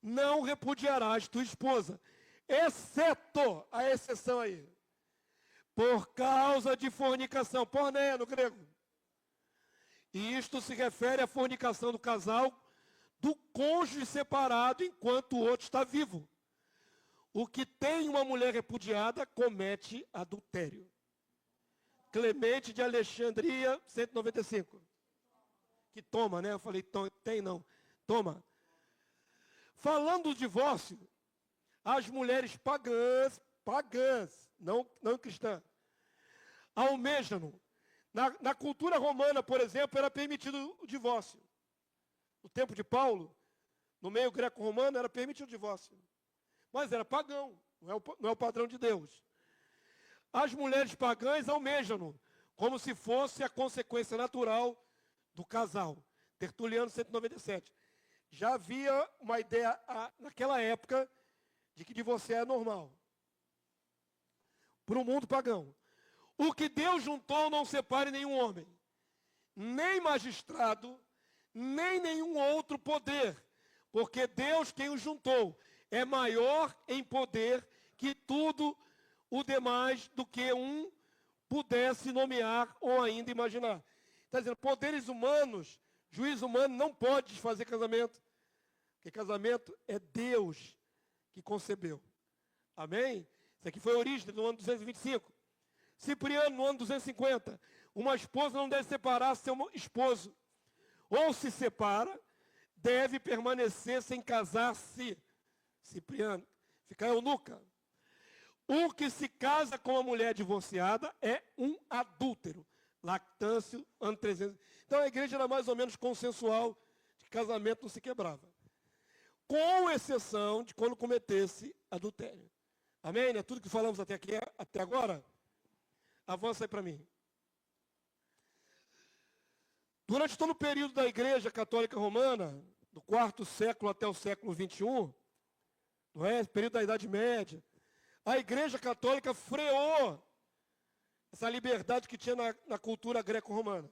S1: Não repudiarás tua esposa, exceto, a exceção aí, por causa de fornicação, porneia no grego. E isto se refere à fornicação do casal, do cônjuge separado enquanto o outro está vivo. O que tem uma mulher repudiada comete adultério. Clemente de Alexandria, 195. Que toma, né? Eu falei, tem não. Toma. Falando do divórcio, as mulheres pagãs, não cristãs, almejam. Na cultura romana, por exemplo, era permitido o divórcio. No tempo de Paulo, no meio greco-romano, era permitido o divórcio. Mas era pagão, não é o padrão de Deus. As mulheres pagãs almejam, como se fosse a consequência natural do casal. Tertuliano 197. Já havia uma ideia naquela época de que divorciar é normal. Para o mundo pagão. O que Deus juntou não separe nenhum homem, nem magistrado, nem nenhum outro poder, porque Deus quem o juntou é maior em poder que tudo o demais do que um pudesse nomear ou ainda imaginar. Está dizendo, poderes humanos, juiz humano não pode desfazer casamento, porque casamento é Deus que concebeu. Amém? Isso aqui foi a origem no ano 225. Cipriano, no ano 250. Uma esposa não deve separar seu esposo. Ou se separa, deve permanecer sem casar-se. Cipriano, fica eunuca. O que se casa com uma mulher divorciada é um adúltero. Lactâncio, ano 300. Então a igreja era mais ou menos consensual de que casamento não se quebrava. Com exceção de quando cometesse adultério. Amém? É tudo que falamos até agora? Avança aí para mim. Durante todo o período da Igreja Católica Romana, do 4º século até o século 21, não é? Período da Idade Média, a Igreja Católica freou essa liberdade que tinha na cultura greco-romana.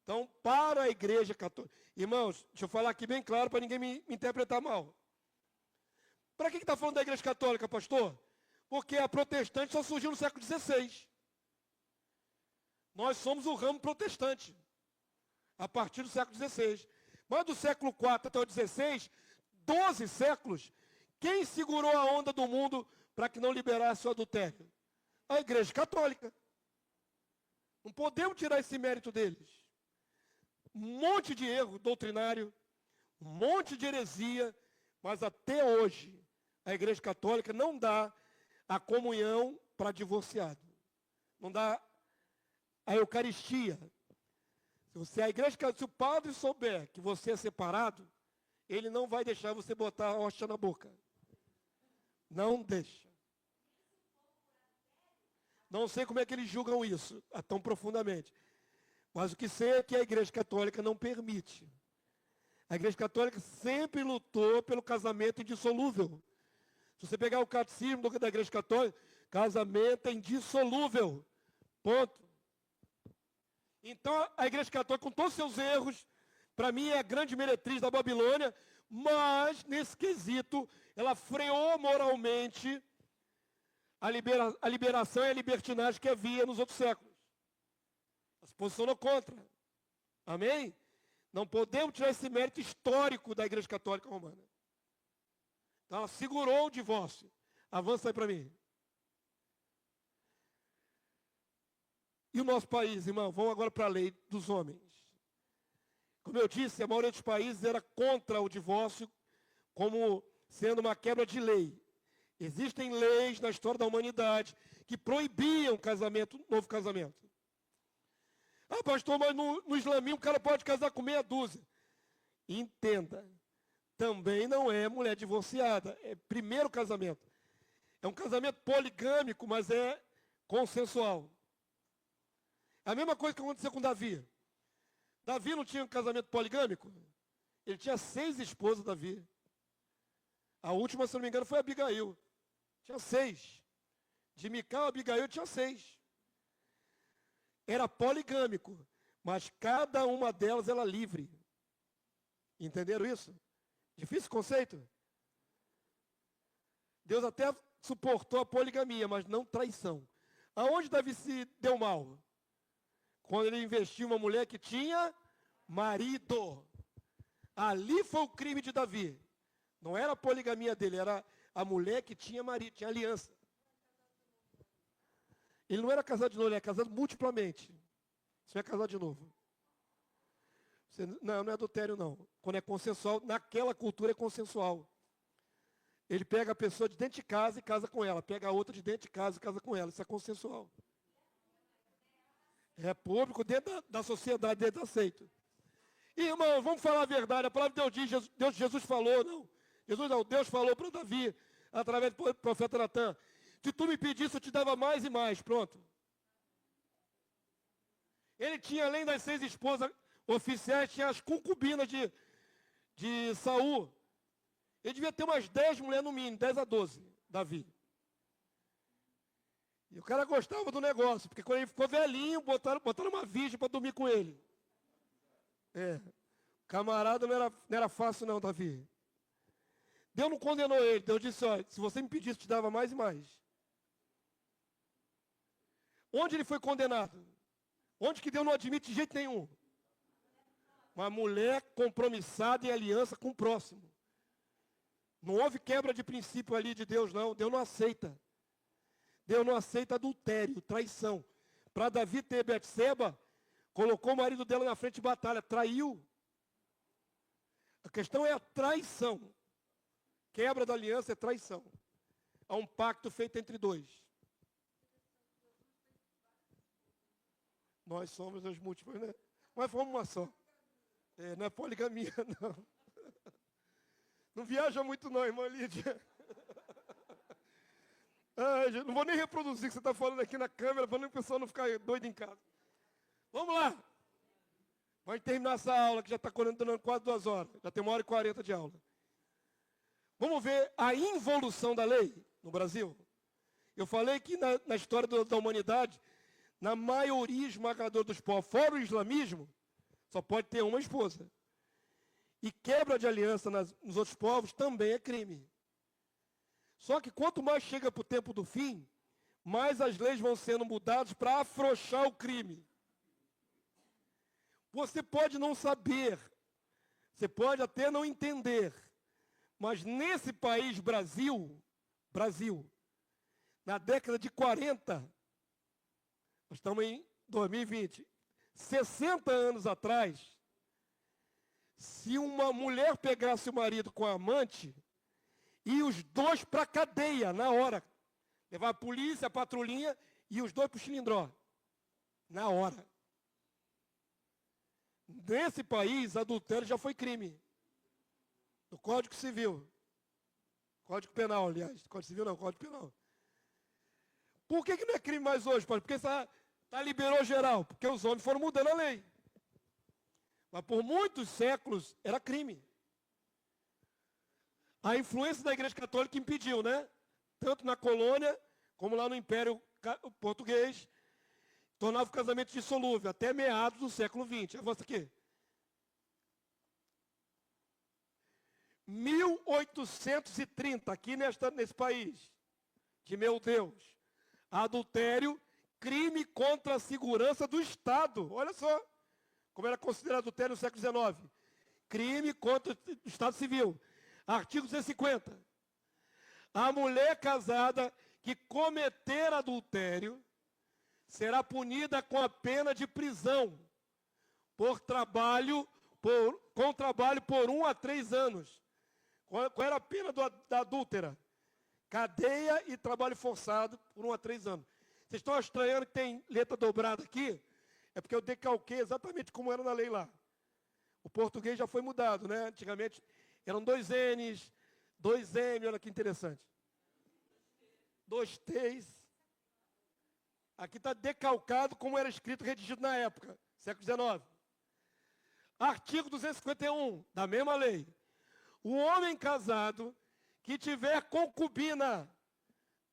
S1: Então, para a Igreja Católica... Irmãos, deixa eu falar aqui bem claro para ninguém me interpretar mal. Para que está falando da Igreja Católica, pastor? Porque a protestante só surgiu no século XVI. Nós somos o ramo protestante, a partir do século XVI. Mas do século IV até o XVI, 12 séculos, quem segurou a onda do mundo para que não liberasse o adultério? A Igreja Católica. Não podemos tirar esse mérito deles. Um monte de erro doutrinário, um monte de heresia, mas até hoje a Igreja Católica não dá a comunhão para divorciado. Não dá a Eucaristia. Se o padre souber que você é separado, ele não vai deixar você botar a hóstia na boca. Não deixa. Não sei como é que eles julgam isso tão profundamente. Mas o que sei é que a Igreja Católica não permite. A Igreja Católica sempre lutou pelo casamento indissolúvel. Se você pegar o catecismo da Igreja Católica, casamento é indissolúvel. Ponto. Então, a Igreja Católica, com todos os seus erros, para mim é a grande meretriz da Babilônia, mas, nesse quesito, ela freou moralmente a liberação e a libertinagem que havia nos outros séculos. Ela se posicionou contra. Amém? Não podemos tirar esse mérito histórico da Igreja Católica Romana. Então, ela segurou o divórcio. Avança aí para mim. E o nosso país, irmão? Vamos agora para a lei dos homens. Como eu disse, a maioria dos países era contra o divórcio como sendo uma quebra de lei. Existem leis na história da humanidade que proibiam casamento, novo casamento. Ah, pastor, mas no islamismo o cara pode casar com meia dúzia. Entenda, também não é mulher divorciada, é primeiro casamento. É um casamento poligâmico, mas é consensual. A mesma coisa que aconteceu com Davi. Davi não tinha um casamento poligâmico? Ele tinha 6 esposas, Davi. A última, se não me engano, foi Abigail. Tinha 6. De Mical a Abigail tinha 6. Era poligâmico, mas cada uma delas era livre. Entenderam isso? Difícil conceito? Deus até suportou a poligamia, mas não traição. Aonde Davi se deu mal? Quando ele investiu em uma mulher que tinha marido. Ali foi o crime de Davi. Não era a poligamia dele, era a mulher que tinha marido, tinha aliança. Ele não era casado de novo, ele era casado multiplamente. Você é casado de novo. Não é adultério não. Quando é consensual, naquela cultura é consensual. Ele pega a pessoa de dentro de casa e casa com ela. Pega a outra de dentro de casa e casa com ela. Isso é consensual. É público dentro da sociedade, dentro do aceito. E, irmão, vamos falar a verdade. A palavra de Deus diz, Jesus falou, não. Deus falou para Davi, através do profeta Natan. Se tu me pedisse, eu te dava mais e mais. Pronto. Ele tinha, além das 6 esposas oficiais, tinha as concubinas de Saul. Ele devia ter umas 10 mulheres no mínimo, 10 a 12, Davi. E o cara gostava do negócio, porque quando ele ficou velhinho, botaram uma virgem para dormir com ele. Camarada não era fácil não, Davi. Deus não condenou ele, Deus disse, olha, se você me pedisse, eu te dava mais e mais. Onde ele foi condenado? Onde que Deus não admite de jeito nenhum? Uma mulher compromissada em aliança com o próximo. Não houve quebra de princípio ali de Deus, não. Deus não aceita. Deus não aceita adultério, traição. Para Davi ter Betseba, colocou o marido dela na frente de batalha, traiu. A questão é a traição. Quebra da aliança é traição. Há um pacto feito entre 2. Nós somos as múltiplas, né? Mas fomos uma só. Não é poligamia, não. Não viaja muito não, irmã Lídia. Não vou nem reproduzir o que você está falando aqui na câmera, para o pessoal não ficar doido em casa. Vamos lá. Vamos terminar essa aula, que já está durando quase 2 horas. Já tem 1h40 de aula. Vamos ver a involução da lei no Brasil. Eu falei que na história da humanidade, na maioria esmagadora dos povos, fora o islamismo, só pode ter uma esposa. E quebra de aliança nos outros povos também é crime. Só que quanto mais chega para o tempo do fim, mais as leis vão sendo mudadas para afrouxar o crime. Você pode não saber, você pode até não entender, mas nesse país, Brasil, na década de 40, nós estamos em 2020, 60 anos atrás, se uma mulher pegasse o marido com a amante, e os 2 para a cadeia, na hora. Levar a polícia, a patrulhinha, e os 2 para o xilindró. Na hora. Nesse país, adultério já foi crime. No Código Civil. Código Penal, aliás. Código Civil não, Código Penal. Por que não é crime mais hoje, pastor? Porque liberou geral. Porque os homens foram mudando a lei. Mas por muitos séculos era crime. A influência da Igreja Católica impediu, né? Tanto na colônia, como lá no Império Português, tornava o casamento dissolúvel, até meados do século XX. Avança aqui. 1830, aqui nesse país, que, meu Deus, adultério, crime contra a segurança do Estado. Olha só, como era considerado adultério no século XIX. Crime contra o Estado Civil. Artigo 250. A mulher casada que cometer adultério será punida com a pena de prisão com trabalho por 1 a 3 anos. Qual era a pena da adúltera? Cadeia e trabalho forçado por 1 a 3 anos. Vocês estão estranhando que tem letra dobrada aqui? É porque eu decalquei exatamente como era na lei lá. O português já foi mudado, né? Antigamente eram 2 N's, 2 M, olha que interessante. 2 T's. Aqui está decalcado como era escrito e redigido na época, século XIX. Artigo 251, da mesma lei. O homem casado que tiver concubina,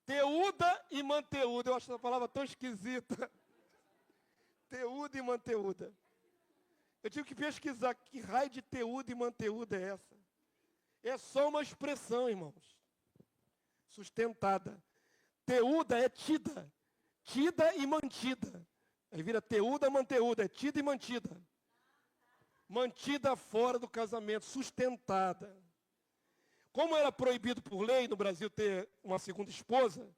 S1: teuda e manteuda. Eu acho essa palavra tão esquisita. Teuda e manteuda. Eu tive que pesquisar que raio de teuda e manteuda é essa. É só uma expressão, irmãos. Sustentada. Teuda é tida. Tida e mantida. Aí vira teuda, manteuda. É tida e mantida. Mantida fora do casamento. Sustentada. Como era proibido por lei no Brasil ter uma segunda esposa,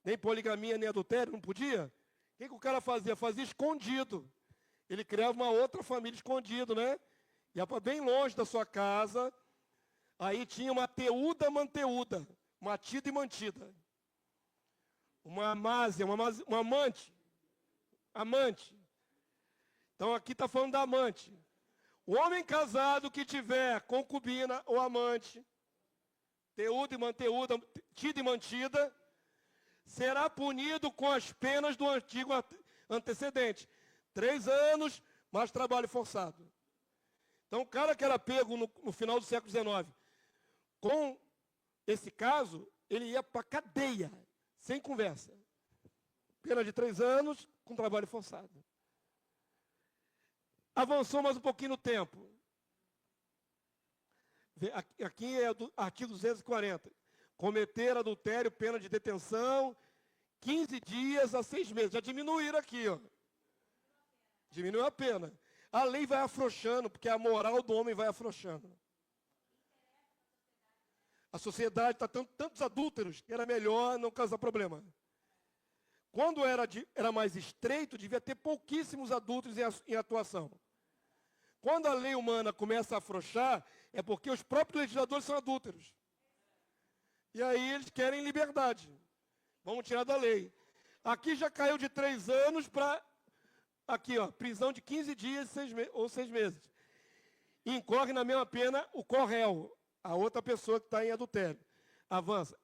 S1: nem poligamia, nem adultério, não podia, o que o cara fazia? Fazia escondido. Ele criava uma outra família escondido, né? Ia para bem longe da sua casa. Aí tinha uma teuda, manteuda. Matida e mantida. Uma amásia, uma amante. Amante. Então aqui está falando da amante. O homem casado que tiver concubina ou amante, teuda e manteuda, tida e mantida, será punido com as penas do antigo antecedente. 3 anos, mais trabalho forçado. Então, o cara que era pego no final do século XIX, com esse caso, ele ia para a cadeia, sem conversa. Pena de 3 anos, com trabalho forçado. Avançou mais um pouquinho no tempo. Aqui é do artigo 240. Cometer adultério, pena de detenção, 15 dias a 6 meses. Já diminuíram aqui, ó. Diminuiu a pena. A lei vai afrouxando, porque a moral do homem vai afrouxando. A sociedade está tantos adúlteros que era melhor não causar problema. Quando era mais estreito, devia ter pouquíssimos adúlteros em atuação. Quando a lei humana começa a afrouxar, é porque os próprios legisladores são adúlteros. E aí eles querem liberdade. Vamos tirar da lei. Aqui já caiu de 3 anos para, aqui ó, prisão de 15 dias ou 6 meses. E incorre na mesma pena o corréu, a outra pessoa que está em adultério. Avança.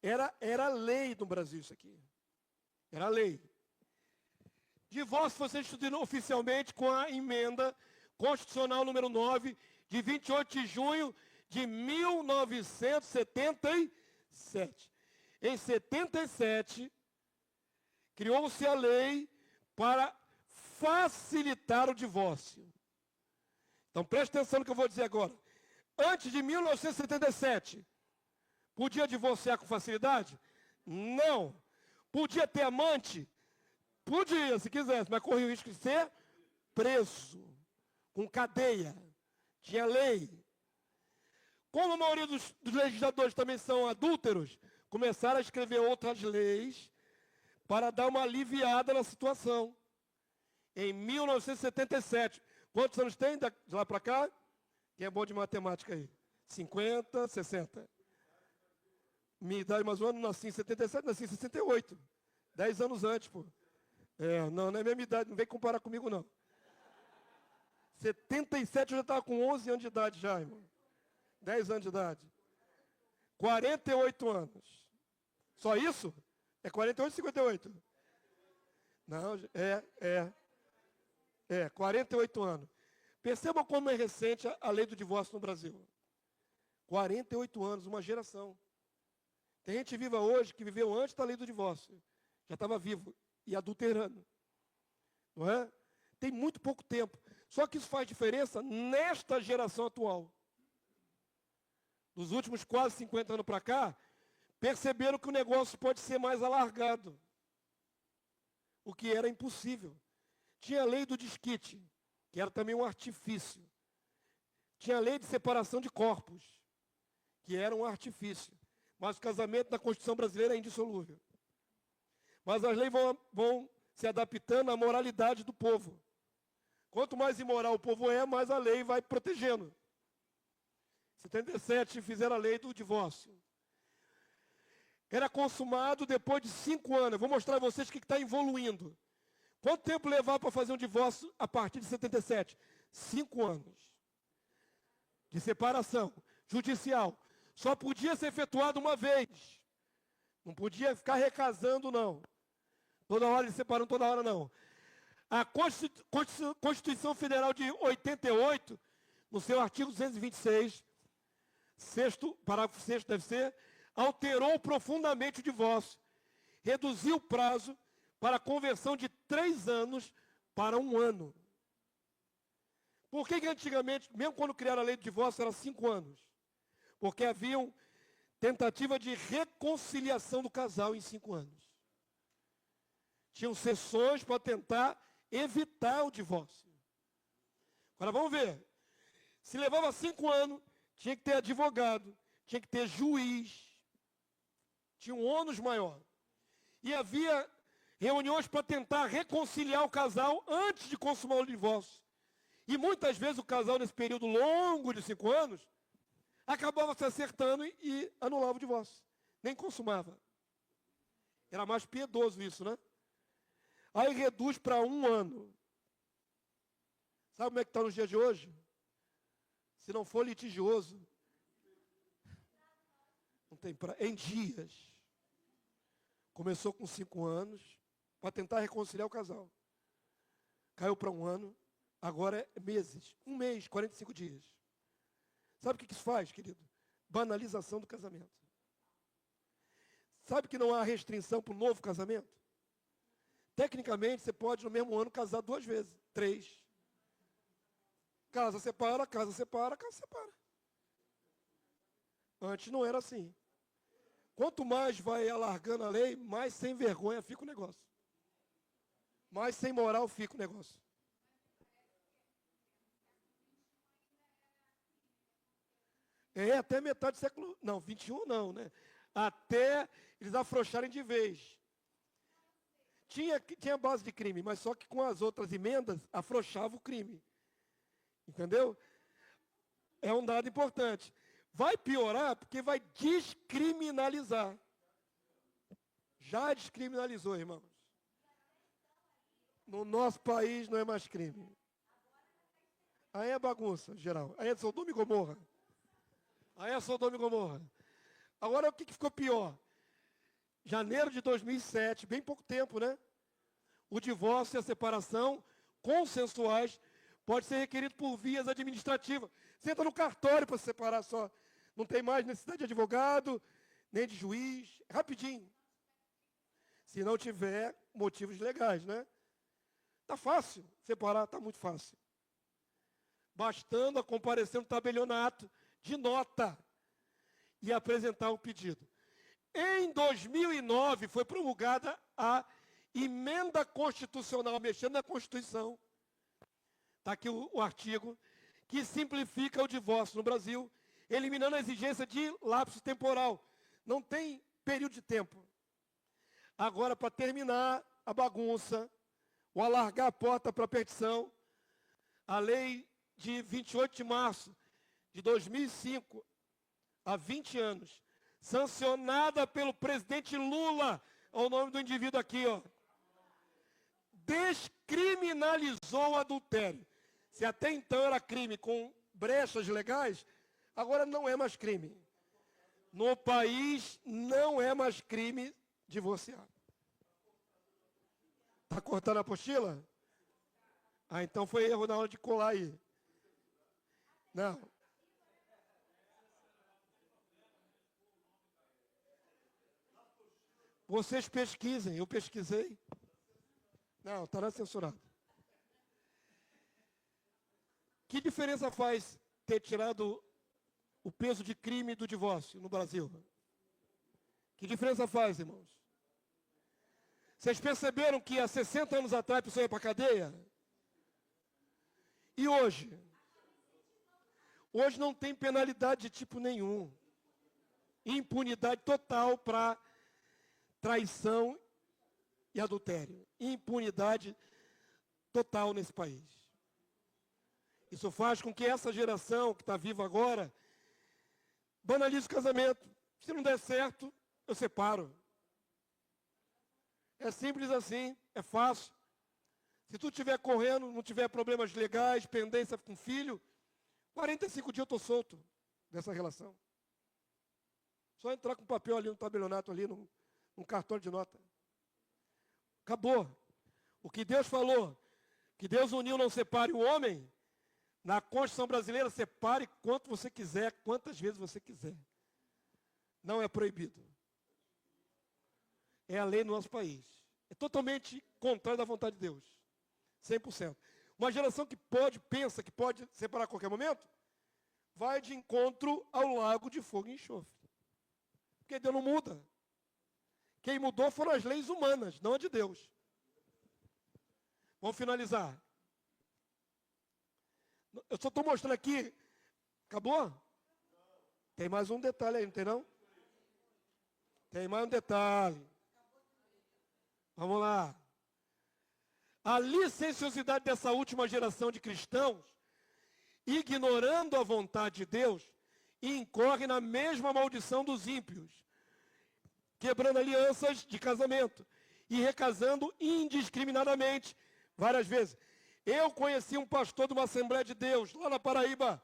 S1: Era lei no Brasil isso aqui. Era lei. Divórcio foi instituído oficialmente com a emenda constitucional número 9, de 28 de junho de 1977. Em 77, criou-se a lei para facilitar o divórcio. Então, preste atenção no que eu vou dizer agora. Antes de 1977, podia divorciar com facilidade? Não. Podia ter amante? Podia, se quisesse, mas corria o risco de ser preso, com cadeia. Tinha lei. Como a maioria dos legisladores também são adúlteros, começaram a escrever outras leis para dar uma aliviada na situação. Em 1977, quantos anos tem de lá para cá? Quem é bom de matemática aí? 50, 60. Minha idade mais ou menos, nasci em 77, nasci em 68. 10 anos antes, pô. Não é a mesma idade, não vem comparar comigo, não. 77 eu já estava com 11 anos de idade já, irmão. 10 anos de idade. 48 anos. Só isso? É 48 ou 58? Não, 48 anos. Perceba como é recente a lei do divórcio no Brasil. 48 anos, uma geração. Tem gente viva hoje que viveu antes da lei do divórcio. Já estava vivo e adulterando. Não é? Tem muito pouco tempo. Só que isso faz diferença nesta geração atual. Dos últimos quase 50 anos para cá, perceberam que o negócio pode ser mais alargado. O que era impossível. Tinha a lei do desquite, que era também um artifício. Tinha a lei de separação de corpos, que era um artifício. Mas o casamento na Constituição brasileira é indissolúvel. Mas as leis vão se adaptando à moralidade do povo. Quanto mais imoral o povo é, mais a lei vai protegendo. Em 77 fizeram a lei do divórcio. Era consumado depois de 5 anos. Eu vou mostrar a vocês o que está evoluindo. Quanto tempo levava para fazer um divórcio a partir de 77? 5 anos. De separação judicial. Só podia ser efetuado uma vez. Não podia ficar recasando, não. Toda hora eles separam, toda hora não. A Constituição Federal de 88, no seu artigo 226, parágrafo 6º deve ser, alterou profundamente o divórcio, reduziu o prazo para a conversão de 3 anos para 1 ano. Por que antigamente, mesmo quando criaram a lei de divórcio, era 5 anos? Porque haviam tentativa de reconciliação do casal em 5 anos. Tinham sessões para tentar evitar o divórcio. Agora vamos ver. Se levava 5 anos, tinha que ter advogado, tinha que ter juiz, tinha um ônus maior. E havia reuniões para tentar reconciliar o casal antes de consumar o divórcio. E muitas vezes o casal, nesse período longo de 5 anos, acabava se acertando e anulava o divórcio. Nem consumava. Era mais piedoso isso, né? Aí reduz para 1 ano. Sabe como é que está nos dias de hoje? Se não for litigioso, não tem em dias. Começou com 5 anos, para tentar reconciliar o casal. Caiu para 1 ano, agora é meses. 1 mês, 45 dias. Sabe o que isso faz, querido? Banalização do casamento. Sabe que não há restrição para o novo casamento? Tecnicamente, você pode, no mesmo ano, casar 2 vezes, 3. Casa separa, casa separa, casa separa. Antes não era assim. Quanto mais vai alargando a lei, mais sem vergonha fica o negócio. Mais sem moral fica o negócio. Até metade do século... Não, 21 não, né? Até eles afrouxarem de vez. Tinha base de crime, mas só que com as outras emendas, afrouxava o crime. Entendeu? É um dado importante. Vai piorar porque vai descriminalizar. Já descriminalizou, irmãos. No nosso país não é mais crime. Aí é bagunça, geral. Aí é Sodoma e Gomorra. Aí é Sodoma e Gomorra. Agora, o que ficou pior? Janeiro de 2007, bem pouco tempo, né? O divórcio e a separação consensuais pode ser requerido por vias administrativas. Você entra no cartório para se separar só. Não tem mais necessidade de advogado, nem de juiz. Rapidinho. Se não tiver motivos legais, né? Está fácil separar, está muito fácil. Bastando a comparecer no tabelionato de nota e apresentar o pedido. Em 2009 foi promulgada a emenda constitucional, mexendo na Constituição. Está aqui o artigo, que simplifica o divórcio no Brasil, eliminando a exigência de lapso temporal. Não tem período de tempo. Agora, para terminar a bagunça, o alargar a porta para a petição, a lei de 28 de março de 2005, há 20 anos, sancionada pelo presidente Lula, ao nome do indivíduo aqui, ó, descriminalizou o adultério. Se até então era crime com brechas legais, agora não é mais crime. No país não é mais crime divorciar. Está cortando a apostila? Ah, então foi erro na hora de colar aí. Não. Vocês pesquisem, eu pesquisei. Não, estará censurado. Que diferença faz ter tirado o peso de crime do divórcio no Brasil? Que diferença faz, irmãos? Vocês perceberam que há 60 anos atrás a pessoa ia para a cadeia? E hoje? Hoje não tem penalidade de tipo nenhum. Impunidade total para traição e adultério. Impunidade total nesse país. Isso faz com que essa geração que está viva agora banalize o casamento. Se não der certo, eu separo. É simples assim, é fácil. Se tu estiver correndo, não tiver problemas legais, pendência com filho, 45 dias eu estou solto dessa relação. Só entrar com papel ali no tabelionato, ali no cartório de nota. Acabou. O que Deus falou, que Deus uniu, não separe o homem, na Constituição brasileira, separe quanto você quiser, quantas vezes você quiser. Não é proibido. É a lei no nosso país. É totalmente contrário da vontade de Deus. 100%. Uma geração que pensa que pode separar a qualquer momento, vai de encontro ao lago de fogo e enxofre. Porque Deus não muda. Quem mudou foram as leis humanas, não a de Deus. Vamos finalizar. Eu só estou mostrando aqui. Acabou? Tem mais um detalhe aí, não tem não? Tem mais um detalhe. Vamos lá. A licenciosidade dessa última geração de cristãos, ignorando a vontade de Deus, incorre na mesma maldição dos ímpios, quebrando alianças de casamento e recasando indiscriminadamente, várias vezes. Eu conheci um pastor de uma Assembleia de Deus, lá na Paraíba,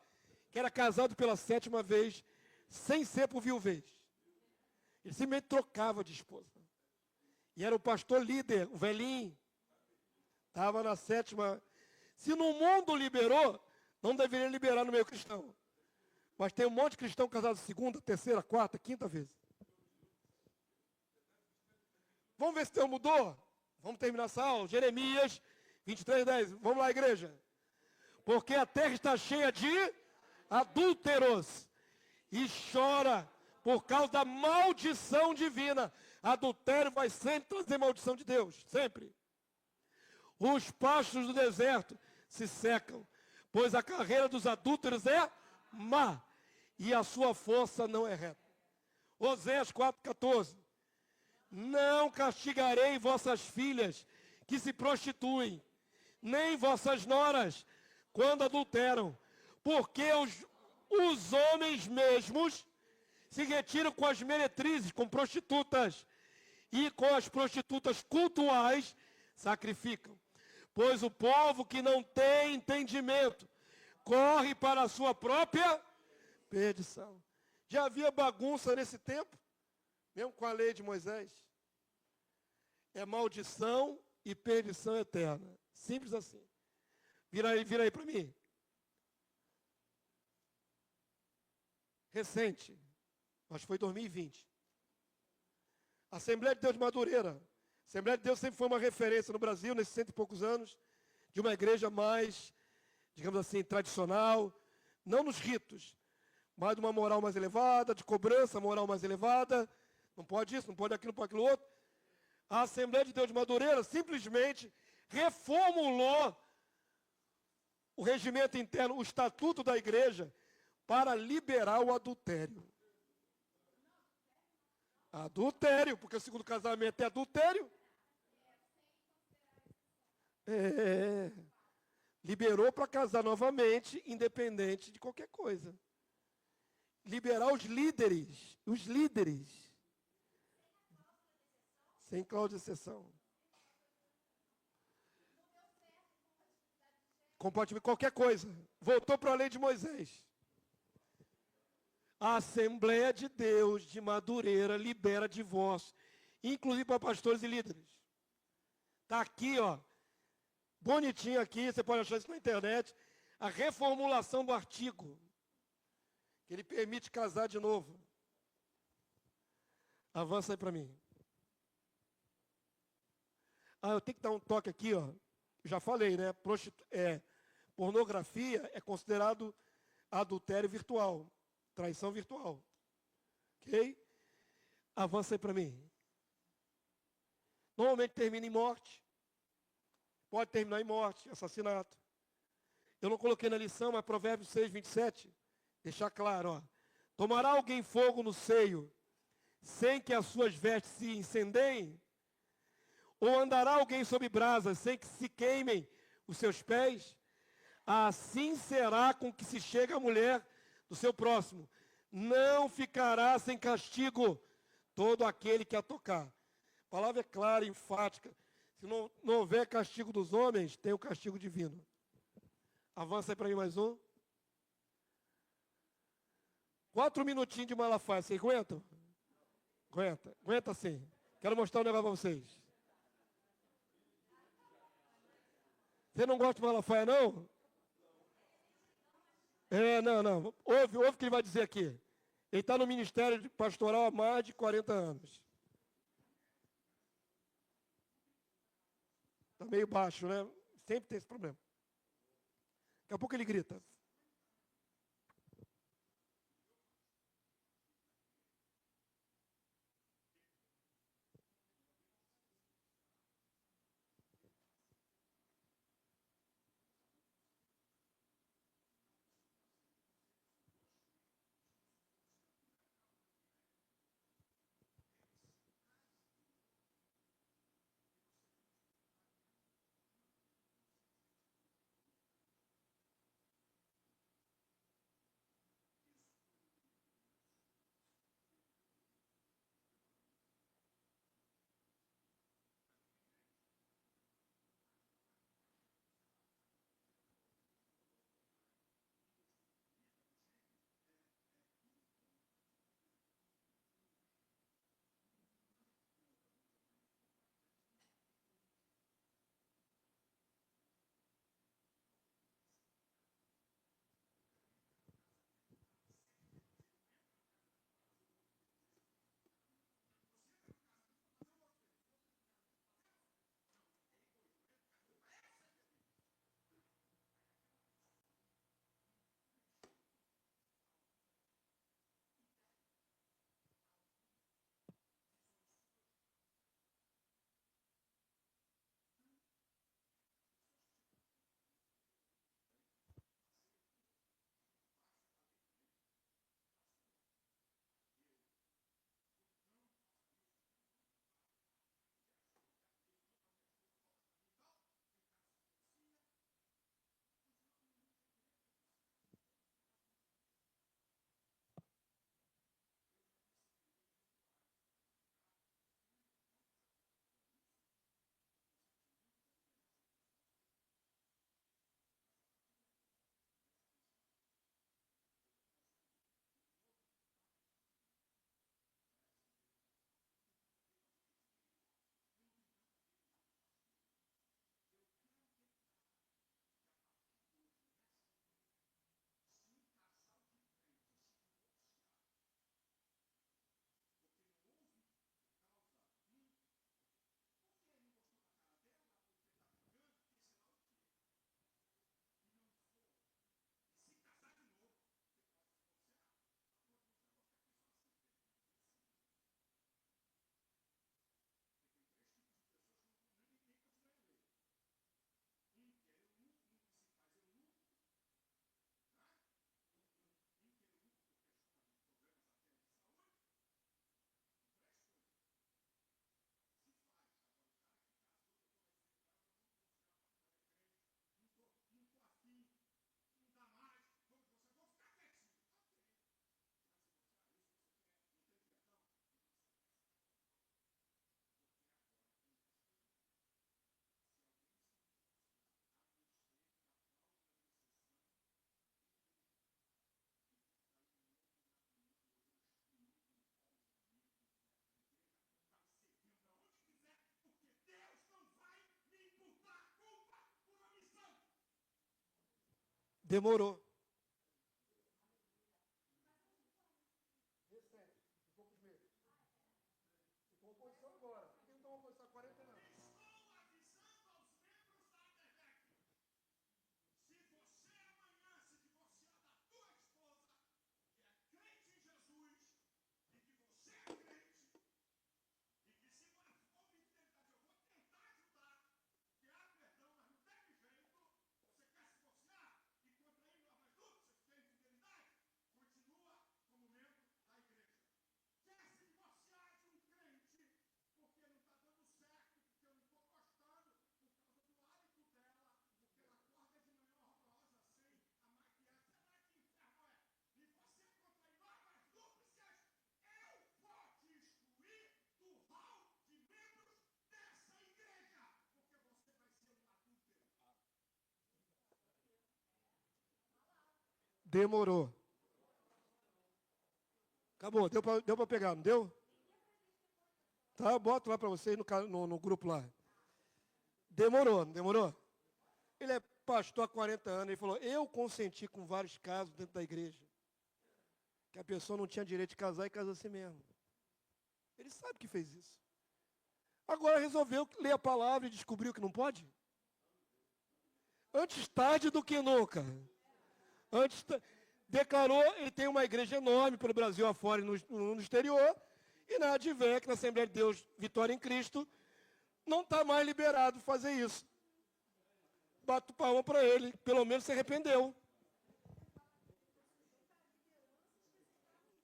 S1: que era casado pela 7ª vez, sem ser por viuvez. Ele simplesmente trocava de esposa. E era o pastor líder, o velhinho. Estava na 7ª. Se no mundo liberou, não deveria liberar no meio cristão. Mas tem um monte de cristão casado 2ª, 3ª, 4ª, 5ª vez. Vamos ver se Deus mudou? Vamos terminar essa aula. Jeremias 23:10. Vamos lá, igreja. Porque a terra está cheia de adúlteros e chora por causa da maldição divina. Adultério vai sempre trazer maldição de Deus, sempre. Os pastos do deserto se secam, pois a carreira dos adúlteros é má e a sua força não é reta. Oséias 4:14. Não castigarei vossas filhas que se prostituem, nem vossas noras quando adulteram, porque os homens mesmos se retiram com as meretrizes, com prostitutas, e com as prostitutas cultuais sacrificam. Pois o povo que não tem entendimento corre para a sua própria perdição. Já havia bagunça nesse tempo? Mesmo com a lei de Moisés? É maldição e perdição eterna. Simples assim. Vira aí para mim. Recente. Acho que foi 2020. Assembleia de Deus de Madureira. Assembleia de Deus sempre foi uma referência no Brasil, nesses 100 e poucos anos, de uma igreja mais, digamos assim, tradicional, não nos ritos, mas de uma moral mais elevada, de cobrança moral mais elevada. Não pode isso, não pode aquilo, não pode aquilo outro. A Assembleia de Deus de Madureira simplesmente reformulou o regimento interno, o estatuto da igreja, para liberar o adultério. Adultério, porque o segundo casamento é adultério. Liberou para casar novamente, independente de qualquer coisa. Liberar os líderes. Sem cláusula de exceção. Compatibilidade, qualquer coisa. Voltou para a lei de Moisés. A Assembleia de Deus de Madureira libera divórcio, inclusive para pastores e líderes. Está aqui, ó, bonitinho aqui, você pode achar isso na internet, a reformulação do artigo, que ele permite casar de novo. Avança aí para mim. Eu tenho que dar um toque aqui, ó. Eu já falei, né? Pornografia é considerado adultério virtual. Traição virtual. Ok? Avança aí para mim. Normalmente termina em morte. Pode terminar em morte, assassinato. Eu não coloquei na lição, mas Provérbios 6:27. Deixar claro, ó. Tomará alguém fogo no seio, sem que as suas vestes se incendiem? Ou andará alguém sob brasas, sem que se queimem os seus pés? Assim será com que se chega a mulher do seu próximo. Não ficará sem castigo todo aquele que a tocar. A palavra é clara, enfática. Se não houver castigo dos homens, tem o castigo divino. Avança aí para mim mais um. 4 minutinhos de Malafaia. Vocês aguentam? Aguenta sim. Quero mostrar um negócio para vocês. Você não gosta de Malafaia, não? Não. Ouve o que ele vai dizer aqui. Ele está no ministério de pastoral há mais de 40 anos. Está meio baixo, né? Sempre tem esse problema. Daqui a pouco ele grita. Demorou. Demorou. Acabou, deu para pegar, não deu? Tá, boto lá para vocês no grupo lá. Demorou, não demorou? Ele é pastor há 40 anos. Ele falou, eu consenti com vários casos dentro da igreja. Que a pessoa não tinha direito de casar e casou assim mesmo. Ele sabe que fez isso. Agora resolveu ler a palavra e descobriu que não pode? Antes tarde do que nunca. Declarou, ele tem uma igreja enorme pelo Brasil afora e no exterior. E na Advec, na Assembleia de Deus, Vitória em Cristo, não está mais liberado fazer isso. Bato palma para ele, pelo menos se arrependeu.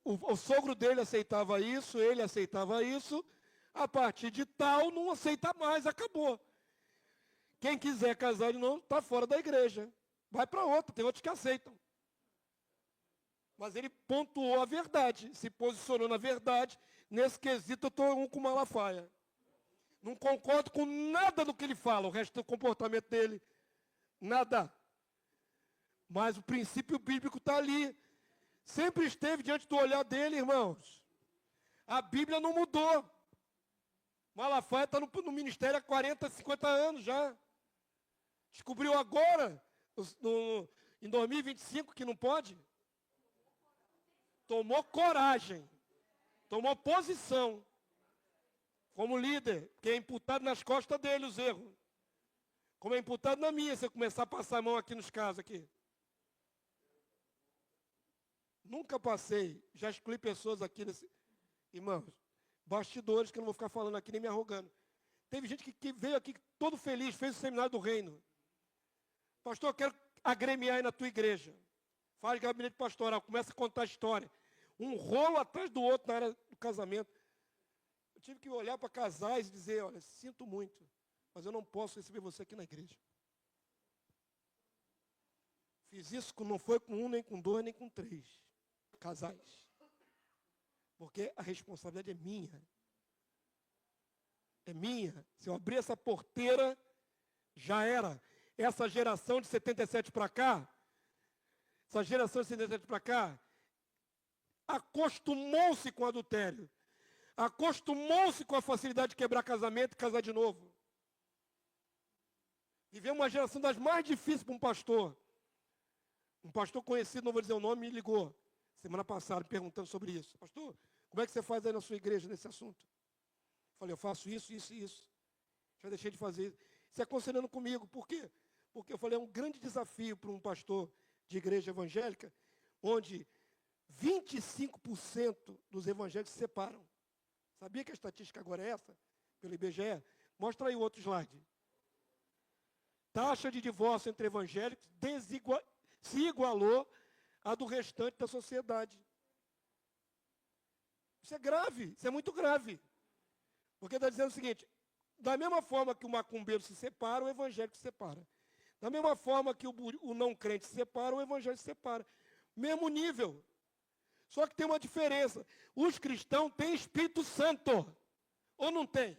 S1: O sogro dele aceitava isso, ele aceitava isso. A partir de tal, não aceita mais, acabou. Quem quiser casar de novo, está fora da igreja. Vai para outra, tem outros que aceitam. Mas ele pontuou a verdade, se posicionou na verdade. Nesse quesito, eu estou um com Malafaia. Não concordo com nada do que ele fala, o resto do comportamento dele, nada. Mas o princípio bíblico está ali. Sempre esteve diante do olhar dele, irmãos. A Bíblia não mudou. Malafaia está no ministério há 40, 50 anos já. Descobriu agora, em 2025, que não pode. Tomou coragem. Tomou posição. Como líder, que é imputado nas costas dele os erros. Como é imputado na minha, se eu começar a passar a mão aqui nos casos aqui. Nunca passei, já excluí pessoas aqui nesse... Irmãos, bastidores que eu não vou ficar falando aqui nem me arrogando. Teve gente que veio aqui todo feliz, fez o seminário do reino. Pastor, eu quero agremiar aí na tua igreja. Faz gabinete pastoral, começa a contar a história. Um rolo atrás do outro na área do casamento. Eu tive que olhar para casais e dizer, olha, sinto muito, mas eu não posso receber você aqui na igreja. Fiz isso, não foi com um, nem com dois, nem com três casais. Porque a responsabilidade é minha. É minha. Se eu abrir essa porteira, já era. Essa geração de 77 para cá, acostumou-se com o adultério. Acostumou-se com a facilidade de quebrar casamento e casar de novo. Viveu uma geração das mais difíceis para um pastor. Um pastor conhecido, não vou dizer o nome, me ligou semana passada perguntando sobre isso. Pastor, como é que você faz aí na sua igreja nesse assunto? Eu falei, eu faço isso, isso e isso. Já deixei de fazer isso. Se aconselhando comigo. Por quê? Porque eu falei, é um grande desafio para um pastor de igreja evangélica, onde 25% dos evangélicos se separam. Sabia que a estatística agora é essa? Pelo IBGE? Mostra aí o outro slide. Taxa de divórcio entre evangélicos se igualou à do restante da sociedade. Isso é grave, isso é muito grave. Porque está dizendo o seguinte, da mesma forma que o macumbeiro se separa, o evangélico se separa. Da mesma forma que o não crente se separa, o evangélico se separa. Mesmo nível. Só que tem uma diferença. Os cristãos têm Espírito Santo. Ou não tem?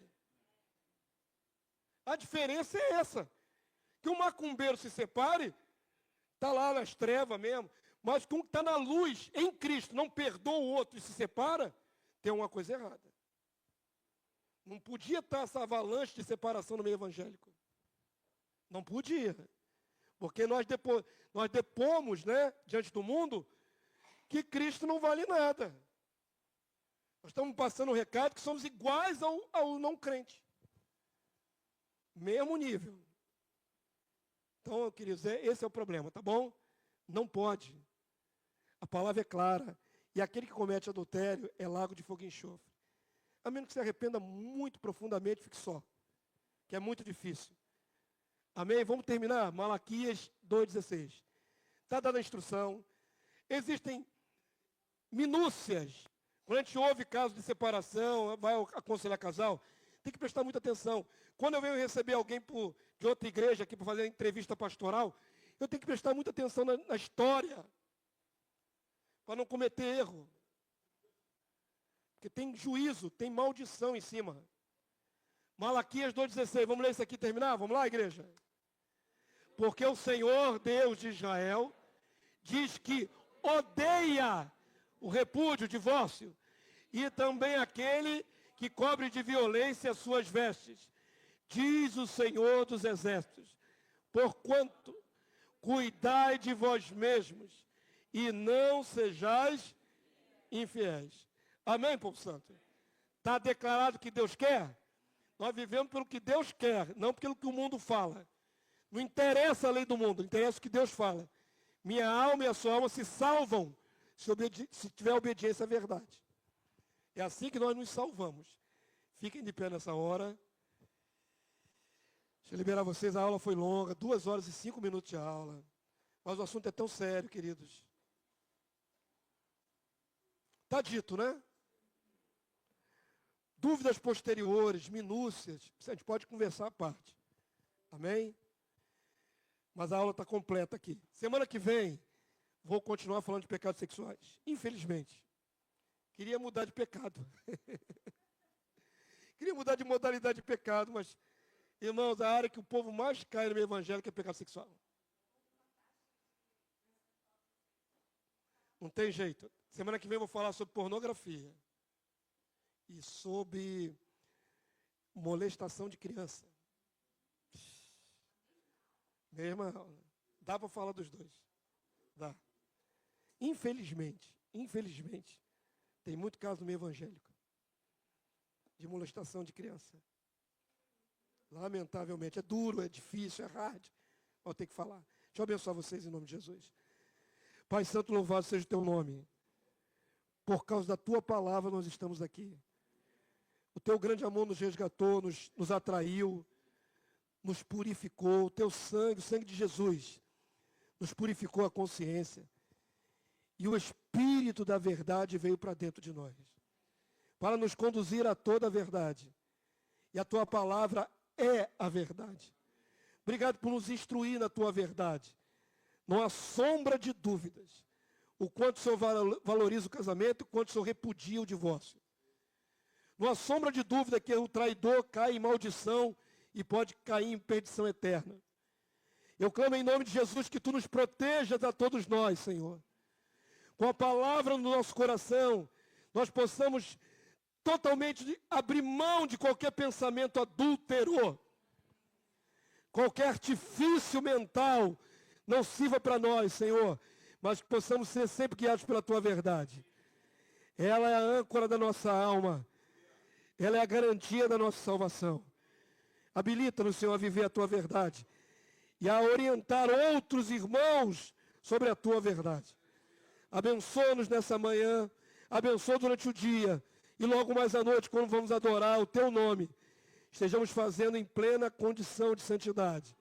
S1: A diferença é essa. Que o macumbeiro se separe, está lá nas trevas mesmo. Mas que um que está na luz, em Cristo, não perdoa o outro e se separa, tem uma coisa errada. Não podia estar essa avalanche de separação no meio evangélico. Não podia. Porque nós depomos, né, diante do mundo, que Cristo não vale nada. Nós estamos passando um recado que somos iguais ao não crente. Mesmo nível. Então, queridos, esse é o problema, tá bom? Não pode. A palavra é clara. E aquele que comete adultério é lago de fogo e enxofre. A menos que se arrependa muito profundamente, fique só. Que é muito difícil. Amém? Vamos terminar? Malaquias 2,16. Está dando a instrução. Existem minúcias. Quando a gente ouve casos de separação, vai aconselhar casal, tem que prestar muita atenção. Quando eu venho receber alguém de outra igreja aqui para fazer entrevista pastoral, eu tenho que prestar muita atenção na história, para não cometer erro. Porque tem juízo, tem maldição em cima. Malaquias 2,16, vamos ler isso aqui e terminar? Vamos lá, igreja? Porque o Senhor, Deus de Israel, diz que odeia o repúdio, o divórcio, e também aquele que cobre de violência as suas vestes. Diz o Senhor dos Exércitos, Porquanto cuidai de vós mesmos e não sejais infiéis. Amém, povo santo? Está declarado que Deus quer? Nós vivemos pelo que Deus quer, não pelo que o mundo fala. Não interessa a lei do mundo, interessa o que Deus fala. Minha alma e a sua alma se salvam se tiver obediência à verdade. É assim que nós nos salvamos. Fiquem de pé nessa hora. Deixa eu liberar vocês, a aula foi longa, 2 horas e 5 minutos de aula. Mas o assunto é tão sério, queridos. Está dito, né? Dúvidas posteriores, minúcias, a gente pode conversar à parte. Amém? Mas a aula está completa aqui. Semana que vem, vou continuar falando de pecados sexuais. Infelizmente. Queria mudar de pecado. Queria mudar de modalidade de pecado, mas, irmãos, a área que o povo mais cai no meio evangélico é pecado sexual. Não tem jeito. Semana que vem eu vou falar sobre pornografia. E sobre molestação de criança. Mesma aula. Dá para falar dos dois. Dá. Infelizmente, tem muito caso no meio evangélico de molestação de criança. Lamentavelmente. É duro, é difícil, é hard. Vou ter que falar. Deixa eu abençoar vocês em nome de Jesus. Pai Santo, louvado seja o teu nome. Por causa da tua palavra nós estamos aqui. O teu grande amor nos resgatou, nos atraiu, nos purificou. O teu sangue, o sangue de Jesus, nos purificou a consciência. E o Espírito da verdade veio para dentro de nós, para nos conduzir a toda a verdade. E a tua palavra é a verdade. Obrigado por nos instruir na tua verdade. Não há sombra de dúvidas. O quanto o Senhor valoriza o casamento, o quanto o Senhor repudia o divórcio. Não há sombra de dúvida que o traidor cai em maldição e pode cair em perdição eterna. Eu clamo em nome de Jesus que tu nos protejas a todos nós, Senhor. Com a palavra no nosso coração, nós possamos totalmente abrir mão de qualquer pensamento adúltero. Qualquer artifício mental não sirva para nós, Senhor, mas que possamos ser sempre guiados pela tua verdade. Ela é a âncora da nossa alma. Ela é a garantia da nossa salvação. Habilita-nos, Senhor, a viver a tua verdade e a orientar outros irmãos sobre a tua verdade. Abençoa-nos nessa manhã, abençoa durante o dia e logo mais à noite, quando vamos adorar o teu nome, estejamos fazendo em plena condição de santidade.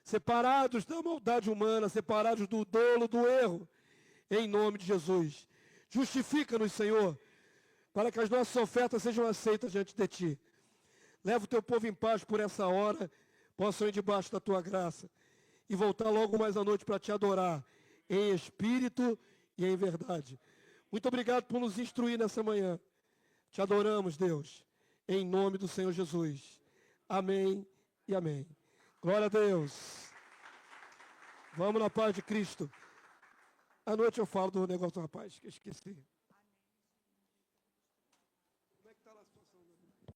S1: Separados da maldade humana, separados do dolo, do erro, em nome de Jesus. Justifica-nos, Senhor, para que as nossas ofertas sejam aceitas diante de ti. Leva o teu povo em paz por essa hora, possam ir debaixo da tua graça e voltar logo mais à noite para te adorar, em espírito e em verdade. Muito obrigado por nos instruir nessa manhã. Te adoramos, Deus, em nome do Senhor Jesus. Amém e amém. Glória a Deus. Vamos na paz de Cristo. À noite eu falo do negócio do rapaz, que eu esqueci.